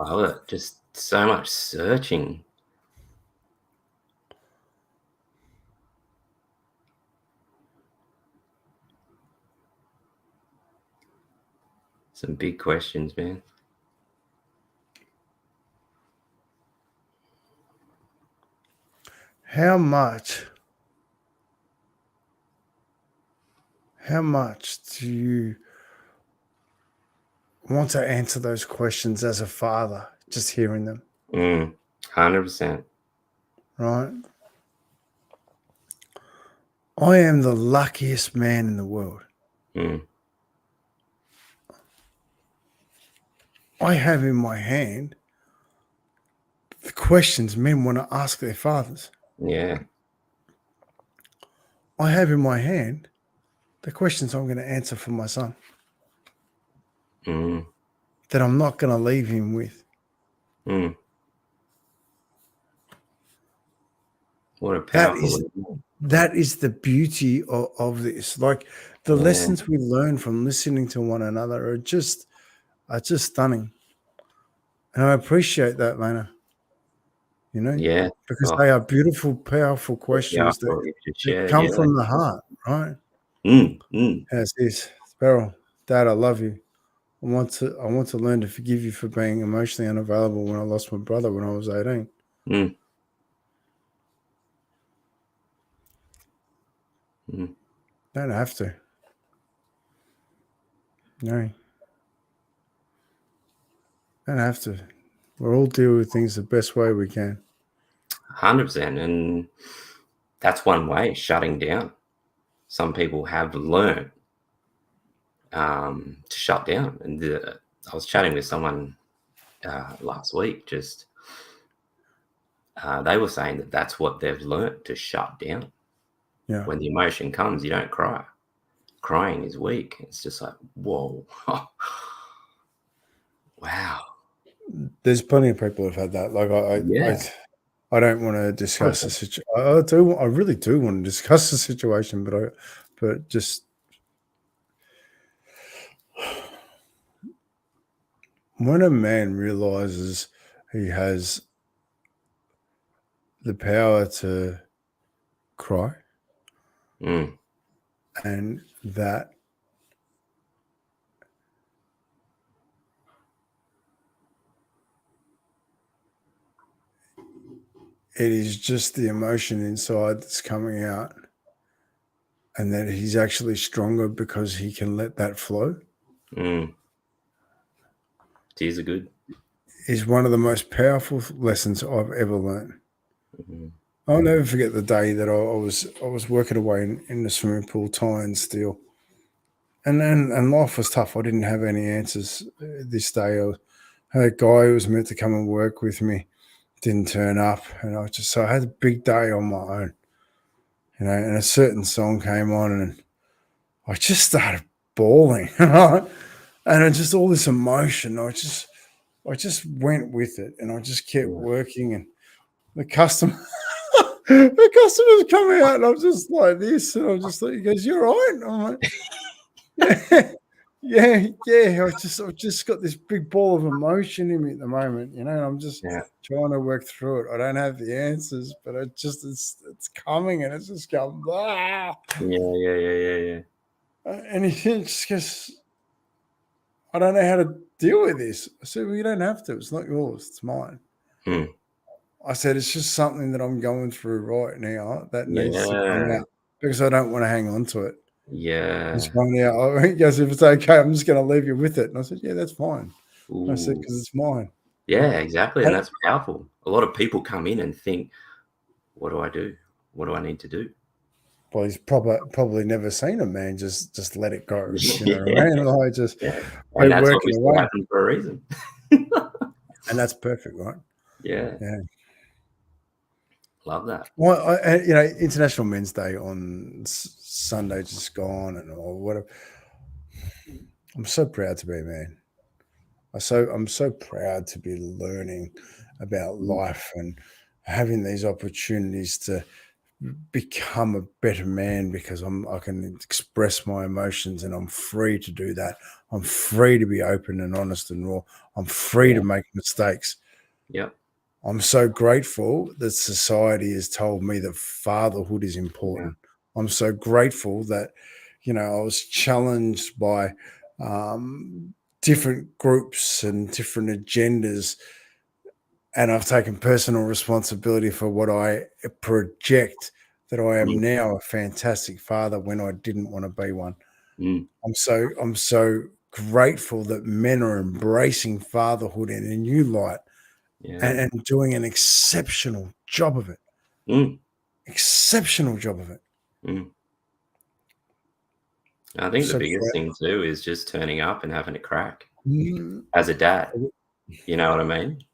Love it. Just so much searching. Some big questions, man.
How much do you want to answer those questions as a father, just hearing them?
100%.
Right? I am the luckiest man in the world. I have in my hand the questions men want to ask their fathers.
Yeah.
I have in my hand the questions I'm going to answer for my son. That I'm not going to leave him with.
What a powerful.
That is the beauty of this. Like the lessons we learn from listening to one another are just stunning. And I appreciate that, Lena. You know?
Yeah.
Because they are beautiful, powerful questions that come from the heart, right? As is. Beryl, Dad, I love you. I want to learn to forgive you for being emotionally unavailable when I lost my brother when I was 18. Don't have to. No. Don't have to. We'll all deal with things the best way we can.
100%. And that's one way, shutting down. Some people have learned to shut down. And I was chatting with someone last week, just they were saying that that's what they've learned, to shut down.
Yeah.
When the emotion comes, you don't cry. Crying is weak. It's just like, whoa. Wow.
There's plenty of people who've had that. Like I don't want to discuss the situation. I really do want to discuss the situation, but just when a man realizes he has the power to cry and that it is just the emotion inside that's coming out and that he's actually stronger because he can let that flow.
Tears are good.
Is one of the most powerful lessons I've ever learned. I'll never forget the day that I was working away in the swimming pool, tying steel, and life was tough. I didn't have any answers this day. I had a guy who was meant to come and work with me, didn't turn up, and I had a big day on my own, you know. And a certain song came on, and I just started bawling, right? And just all this emotion. I just went with it, and I just kept working. And the customer the customer's coming out, and I'm just like this, and I'm just like, he goes, "You're right." And I'm like, yeah. I've just got this big ball of emotion in me at the moment, and I'm just trying to work through it. I don't have the answers, but it's coming, and it's just going, ah.
Yeah.
And he just goes, I don't know how to deal with this. I said, well, you don't have to. It's not yours. It's mine. I said, it's just something that I'm going through right now that needs to come out because I don't want to hang on to it.
Yeah.
It's coming out. He goes, if it's okay, I'm just going to leave you with it. And I said, yeah, that's fine. I said, because it's mine.
Yeah, exactly. And that's powerful. A lot of people come in and think, what do I do? What do I need to do?
Well, he's probably never seen a man just let it go. You know what I mean? Like just
and that's
working away.
Happened for a reason.
And that's perfect, right?
Yeah. Love that.
Well, International Men's Day on Sunday just gone, and whatever. I'm so proud to be a man. I'm so proud to be learning about life and having these opportunities to become a better man because I can express my emotions and I'm free to do that. I'm free to be open and honest and raw. I'm free to make mistakes.
Yep.
I'm so grateful that society has told me that fatherhood is important. I'm so grateful that, I was challenged by different groups and different agendas, and I've taken personal responsibility for what I project that I am now a fantastic father when I didn't want to be one. I'm so grateful that men are embracing fatherhood in a new light. And doing an exceptional job of it. Exceptional job of it.
I think the biggest thing too is just turning up and having a crack as a dad. You know what I mean?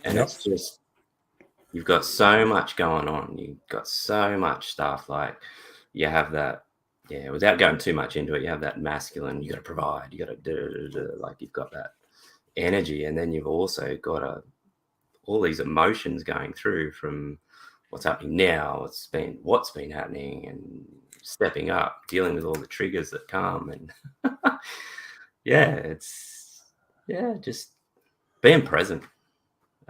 And it's just, you've got so much going on. You've got so much stuff. Like you have that, without going too much into it, you have that masculine, you got to provide, you got to do, like you've got that energy. And then you've also got all these emotions going through from what's happening now, what's been happening, and stepping up, dealing with all the triggers that come, and just being present.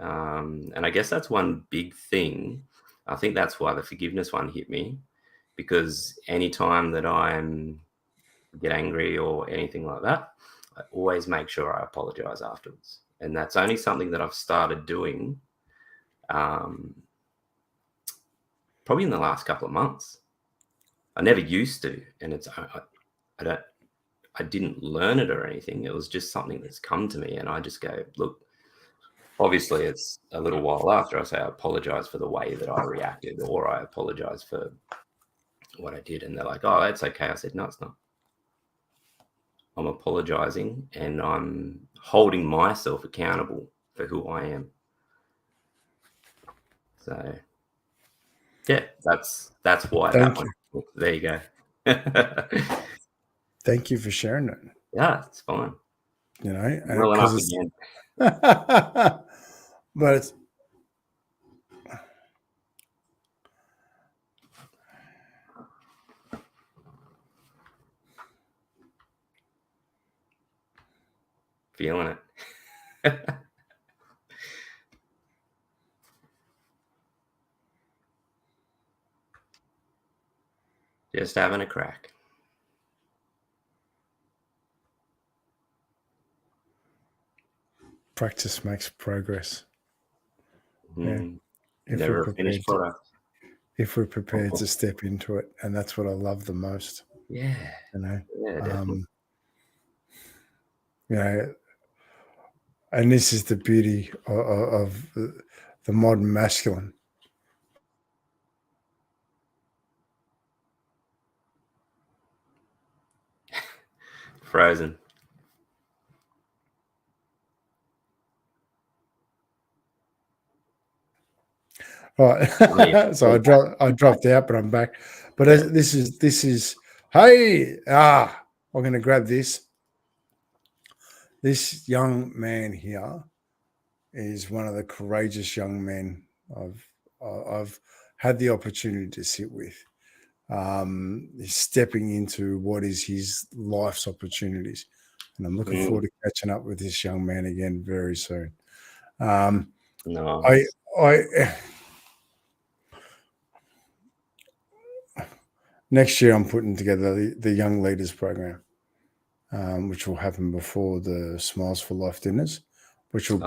And I guess that's one big thing. I think that's why the forgiveness one hit me, because anytime that I'm get angry or anything like that, I always make sure I apologize afterwards. And that's only something that I've started doing probably in the last couple of months. I never used to, and I didn't learn it or anything. It was just something that's come to me, and I just go, look, obviously it's a little while after I say I apologize for the way that I reacted, or I apologize for what I did, and they're like, oh, that's okay. I said, no, it's not. I'm apologizing, and I'm holding myself accountable for who I am. So yeah, that's why that one. There you go.
Thank you for sharing it.
Yeah, it's fine.
Because
again.
But it's
feeling it. Just having a crack.
Practice makes progress.
Never a finished product.
If we're prepared to step into it, and that's what I love the most.
Yeah. Definitely.
And this is the beauty of the modern masculine.
Frozen.
Right. So I dropped out, but I'm back. But this is hey, I'm going to grab this. This young man here is one of the courageous young men I've had the opportunity to sit with. He's stepping into what is his life's opportunities. And I'm looking forward to catching up with this young man again very soon.
Nice.
Next year, I'm putting together the Young Leaders Program, which will happen before the Smiles for Life dinners, which will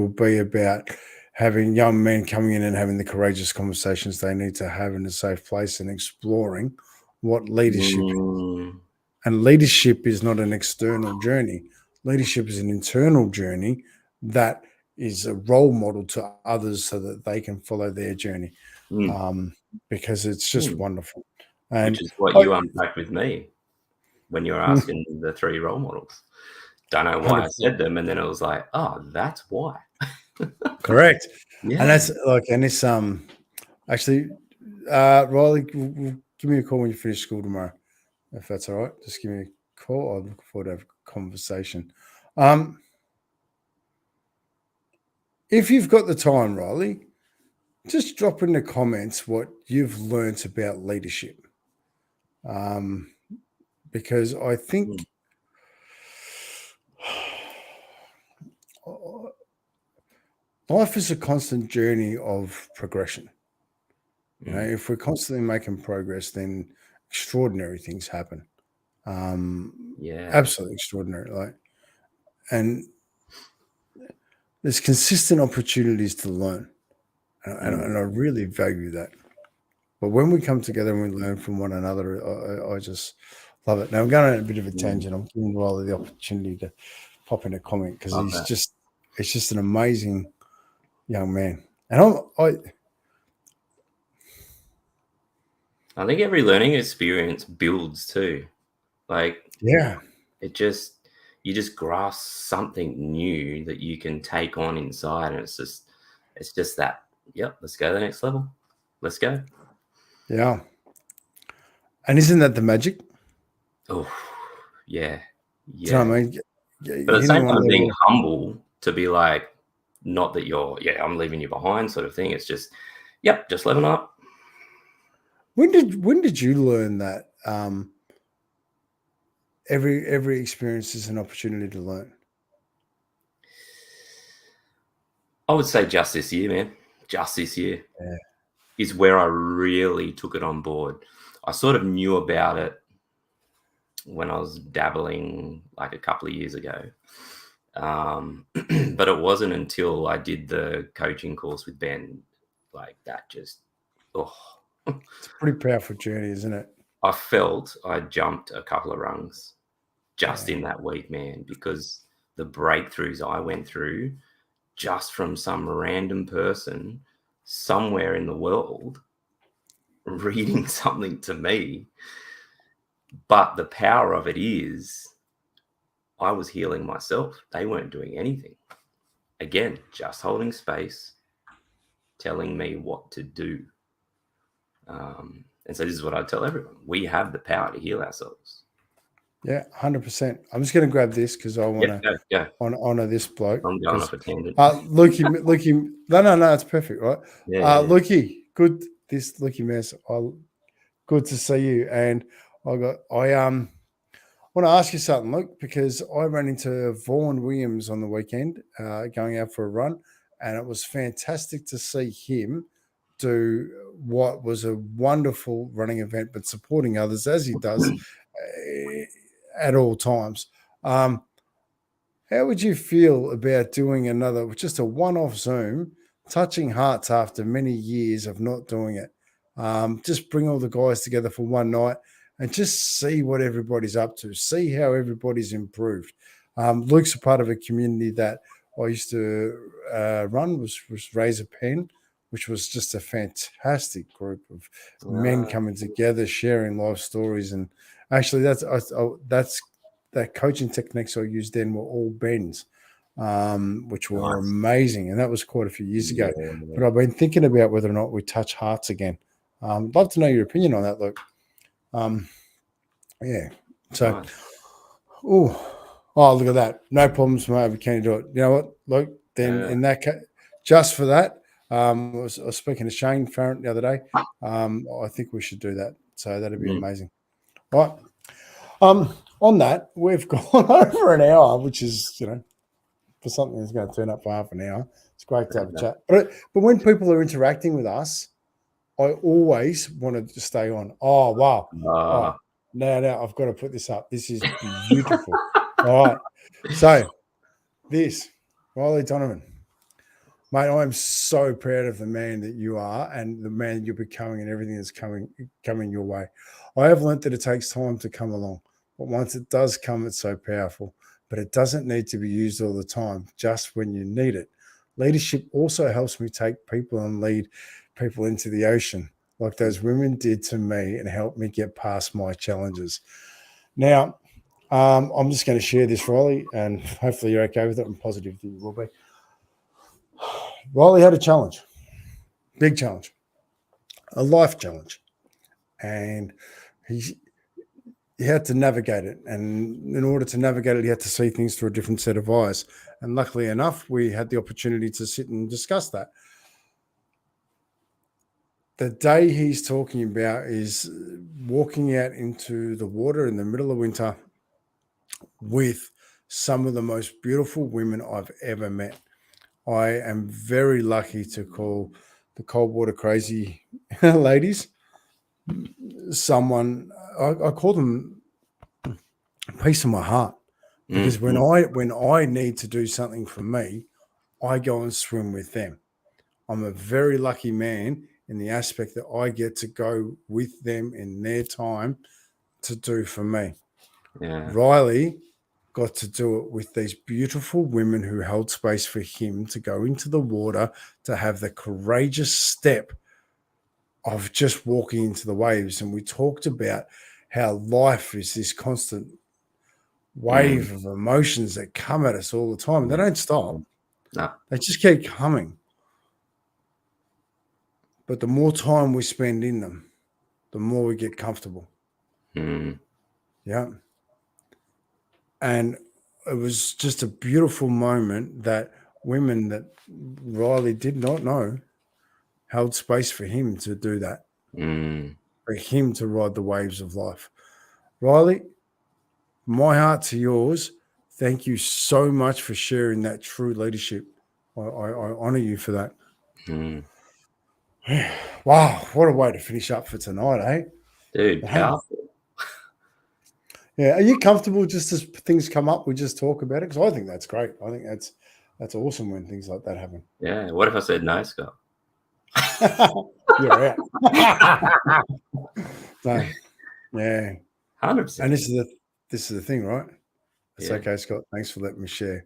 be about having young men coming in and having the courageous conversations they need to have in a safe place and exploring what leadership is. And leadership is not an external journey. Leadership is an internal journey that is a role model to others so that they can follow their journey. Because it's just wonderful. And
which is what you unpacked with me when you were asking the 3 role models. Don't know why 100%. I said them, and then it was like, oh, that's why.
Correct. Yeah. And that's like, and it's actually, Riley, give me a call when you finish school tomorrow, if that's all right. Just give me a call. I'm looking forward to have a conversation. If you've got the time, Riley, just drop in the comments what you've learned about leadership. Because I think life is a constant journey of progression. You know, if we're constantly making progress, then extraordinary things happen. Absolutely extraordinary. And there's consistent opportunities to learn. And I really value that. But when we come together and we learn from one another, I just love it. Now, I'm going on a bit of a tangent. I'm giving Riley the opportunity to pop in a comment because he's just an amazing young man. And
I think every learning experience builds too. You just grasp something new that you can take on inside, and it's just that. Yep, let's go to the next level. Let's go.
Yeah. And isn't that the magic?
Oh, yeah.
Do you know what I mean?
But at the same time, being humble to be like, not that I'm leaving you behind sort of thing. It's just, just level up.
When did you learn that every experience is an opportunity to learn?
I would say just this year, man. Just this year is where I really took it on board. I sort of knew about it when I was dabbling like a couple of years ago. But it wasn't until I did the coaching course with Ben, like that just,
It's a pretty powerful journey, isn't it?
I felt I jumped a couple of rungs just in that week, man, because the breakthroughs I went through just from some random person somewhere in the world reading something to me. But the power of it is I was healing myself. They weren't doing anything. Again, just holding space, telling me what to do. And so this is what I tell everyone. We have the power to heal ourselves.
Yeah, 100%. I'm just going to grab this because I want to honor this bloke.
I'm going off a tangent.
Lukey. No, it's perfect, right? Lukey, good. This Lukey mess. Good to see you. And I want to ask you something, Luke, because I ran into Vaughan Williams on the weekend, going out for a run, and it was fantastic to see him do what was a wonderful running event, but supporting others as he does at all times. How would you feel about doing just a one-off Zoom, touching hearts after many years of not doing it? Just bring all the guys together for one night and just see what everybody's up to, see how everybody's improved. Luke's a part of a community that I used to run, was Razor Pen, which was just a fantastic group of men coming together, sharing life stories. And actually, that coaching techniques I used then were all bends, which were amazing. And that was quite a few years ago. But I've been thinking about whether or not we touch hearts again. I'd love to know your opinion on that, Luke. So, look at that. No problems, mate. We can't do it. You know what, Luke? Then in that case, just for that, I was speaking to Shane Farrant the other day. I think we should do that. So that'd be amazing. Right. On that, we've gone over an hour, which is, for something that's going to turn up for half an hour. It's great to have a chat. But when people are interacting with us, I always want to stay on. Oh, wow. Now, I've got to put this up. This is beautiful. All right. So this, Riley Donovan. Mate, I am so proud of the man that you are and the man you're becoming and everything that's coming your way. I have learnt that it takes time to come along, but once it does come, it's so powerful. But it doesn't need to be used all the time, just when you need it. Leadership also helps me take people and lead people into the ocean, like those women did to me, and help me get past my challenges. Now, I'm just going to share this, Riley, and hopefully you're okay with it. I'm positive that you will be. Riley had a challenge, big challenge, a life challenge, and he had to navigate it. And in order to navigate it, he had to see things through a different set of eyes. And luckily enough, we had the opportunity to sit and discuss that. The day he's talking about is walking out into the water in the middle of winter with some of the most beautiful women I've ever met. I am very lucky to call the cold water crazy ladies someone. I call them a piece of my heart, because when I need to do something for me, I go and swim with them. I'm a very lucky man in the aspect that I get to go with them in their time to do for me.
Yeah.
Riley got to do it with these beautiful women who held space for him to go into the water, to have the courageous step of just walking into the waves. And we talked about how life is this constant wave of emotions that come at us all the time. They don't stop.
No.
They just keep coming. But the more time we spend in them, the more we get comfortable. Yeah. And it was just a beautiful moment that women that Riley did not know held space for him to do that, for him to ride the waves of life. Riley, my heart to yours, thank you so much for sharing that true leadership. I honor you for that. Wow, what a way to finish up for tonight, eh?
Dude, powerful.
Yeah, are you comfortable just as things come up, we just talk about it? Because I think that's great. I think that's awesome when things like that happen.
Yeah. What if I said no, Scott?
You're out. No. Yeah.
100%.
And this is the thing, right? It's okay, Scott. Thanks for letting me share.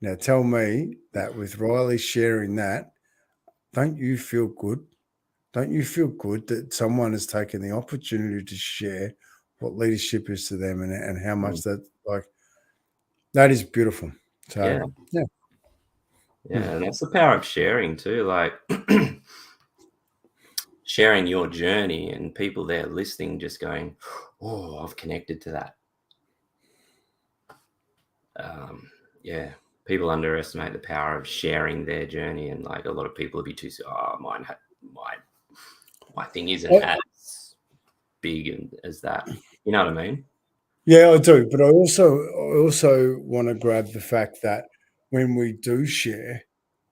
Now tell me that with Riley sharing that, don't you feel good? Don't you feel good that someone has taken the opportunity to share what leadership is to them, and how much that is beautiful. So
yeah, and that's the power of sharing too. Like sharing your journey, and people there listening just going, "Oh, I've connected to that." People underestimate the power of sharing their journey, and like a lot of people will be too. Oh, my thing isn't as big as that. You know what I mean?
Yeah, I do. But I also want to grab the fact that when we do share,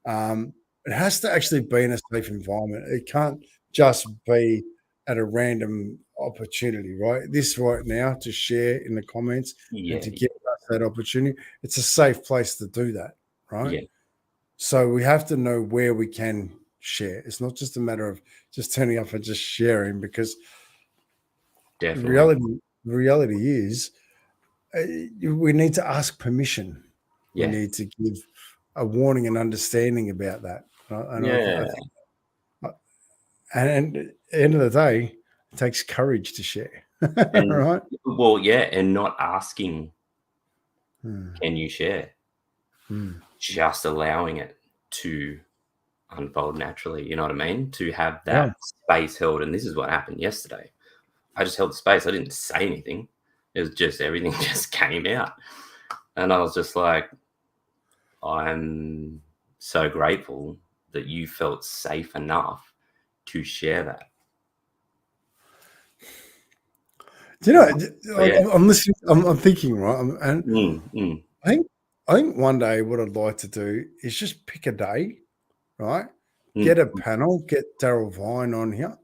it has to actually be in a safe environment. It can't just be at a random opportunity, right? This right now to share in the comments and to give us that opportunity, it's a safe place to do that, right?
Yeah.
So we have to know where we can share. It's not just a matter of just turning up and just sharing, because
Definitely.
the reality is we need to ask permission.
Yeah.
We need to give a warning and understanding about that. And and at the end of the day, it takes courage to share.
And
right?
Well, and not asking, can you share? Just allowing it to unfold naturally. You know what I mean? To have that space held. And this is what happened yesterday. I just held the space. I didn't say anything. It was just everything just came out. And I was just like, I'm so grateful that you felt safe enough to share that?
Do you know?
Yeah.
I'm listening. I'm thinking, right? And
Mm.
I think one day what I'd like to do is just pick a day, right? Get a
Mm.
panel. Get Daryl Vine on here.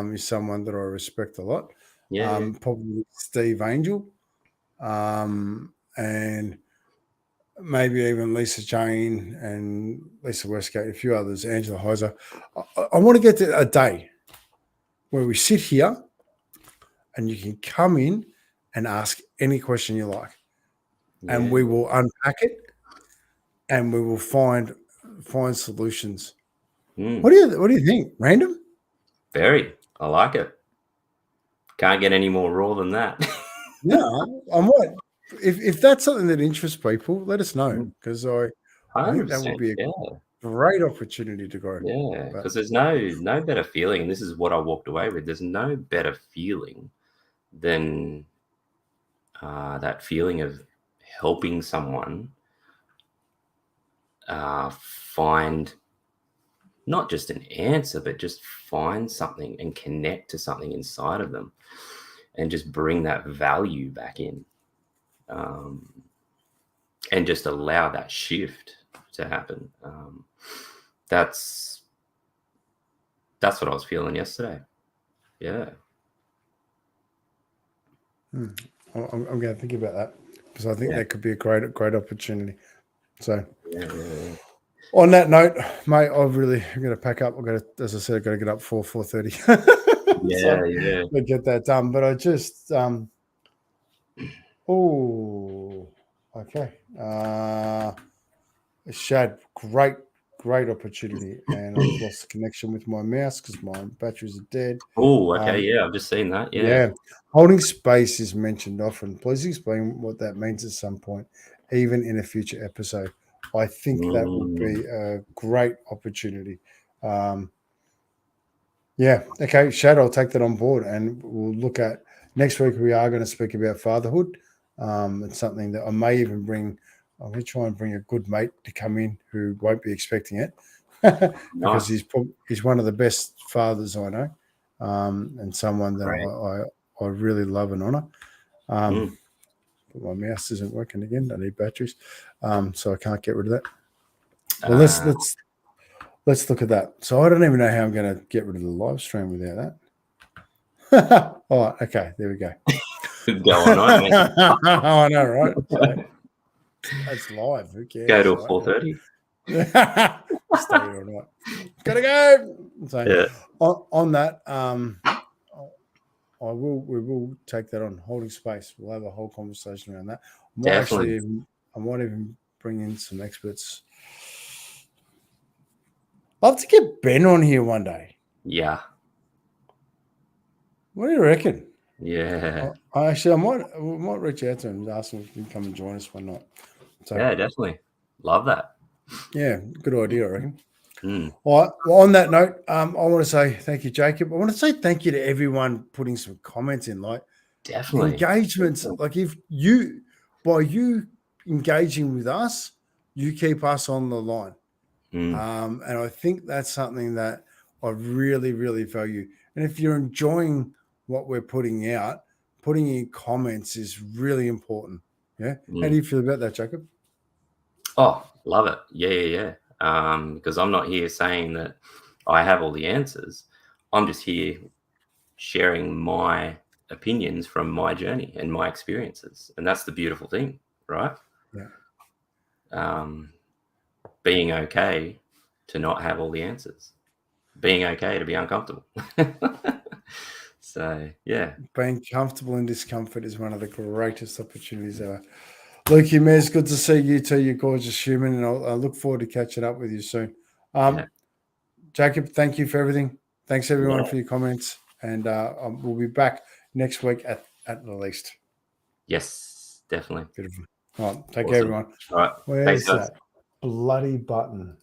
He's someone that I respect a lot.
Yeah.
Probably Steve Angel, and maybe even Lisa Jane and Lisa Westgate, a few others, Angela Heiser. I want to get to a day where we sit here and you can come in and ask any question you like, and we will unpack it and we will find solutions.
Mm.
What do you think? Random?
Very. I like it. Can't get any more raw than that.
Yeah, I might. If that's something that interests people, let us know, because I think that would
100%.
be a
Yeah.
great opportunity to grow.
Yeah.
But
Because there's no better feeling, and this is what I walked away with. There's no better feeling than that feeling of helping someone find not just an answer, but just find something and connect to something inside of them and just bring that value back in, and just allow that shift to happen. That's what I was feeling yesterday. Yeah.
I'm going to think about that, because I think
Yeah.
that could be a great opportunity. So,
Yeah.
on that note, mate, I'm going to pack up. I've got to, as I said, I've got to get up 4:30. So
Yeah.
to get that done. But I just, okay. Shad, great opportunity. And I've lost connection with my mouse because my batteries are dead.
Oh, okay. Yeah, I've just seen that. Yeah.
Yeah. Holding space is mentioned often. Please explain what that means at some point, even in a future episode. I think that would be a great opportunity. Yeah. Okay, Shad, I'll take that on board, and we'll look at next week. We are going to speak about fatherhood. It's something that I may even bring. I'm going to try and bring a good mate to come in who won't be expecting it, because
Nice.
he's one of the best fathers I know, and someone that
Great.
I really love and honor.
Mm.
But my mouse isn't working again. I need batteries, so I can't get rid of that. Well,
Uh,
let's look at that. So I don't even know how I'm going to get rid of the live stream without that. All right, okay, there we go.
Go on, mate.
I know, right? So that's live. Who cares?
Go to
Right?
4:30.
Stay here all night. Gotta go. So
Yeah.
on that, we will take that on holding space. We'll have a whole conversation around that.
Definitely.
I might even bring in some experts. Love to get Ben on here one day.
Yeah.
What do you reckon?
Yeah.
I might reach out to him and ask him if he can come and join us one night. So,
Yeah, definitely. Love that.
yeah, good idea, I reckon.
Mm.
All right. Well, on that note, I want to say thank you, Jacob. I want to say thank you to everyone putting some comments in, like
Definitely.
engagements. Like by you engaging with us, you keep us on the line. And I think that's something that I really, really value. And if you're enjoying what we're putting out, putting in comments is really important. Yeah. How do you feel about that, Jacob?
Oh, love it. Yeah. Because I'm not here saying that I have all the answers. I'm just here sharing my opinions from my journey and my experiences. And that's the beautiful thing, right?
Yeah.
Being okay to not have all the answers. Being okay to be uncomfortable. So, yeah.
Being comfortable in discomfort is one of the greatest opportunities ever. Lukey, Mez, good to see you too, you gorgeous human, and I'll look forward to catching up with you soon.
Yeah.
Jacob, thank you for everything. Thanks everyone
Yeah.
for your comments, and we'll be back next week at the least.
Yes, definitely.
Beautiful. All right, take
Awesome.
care, everyone.
All right.
Where's
Thanks, guys.
that bloody button?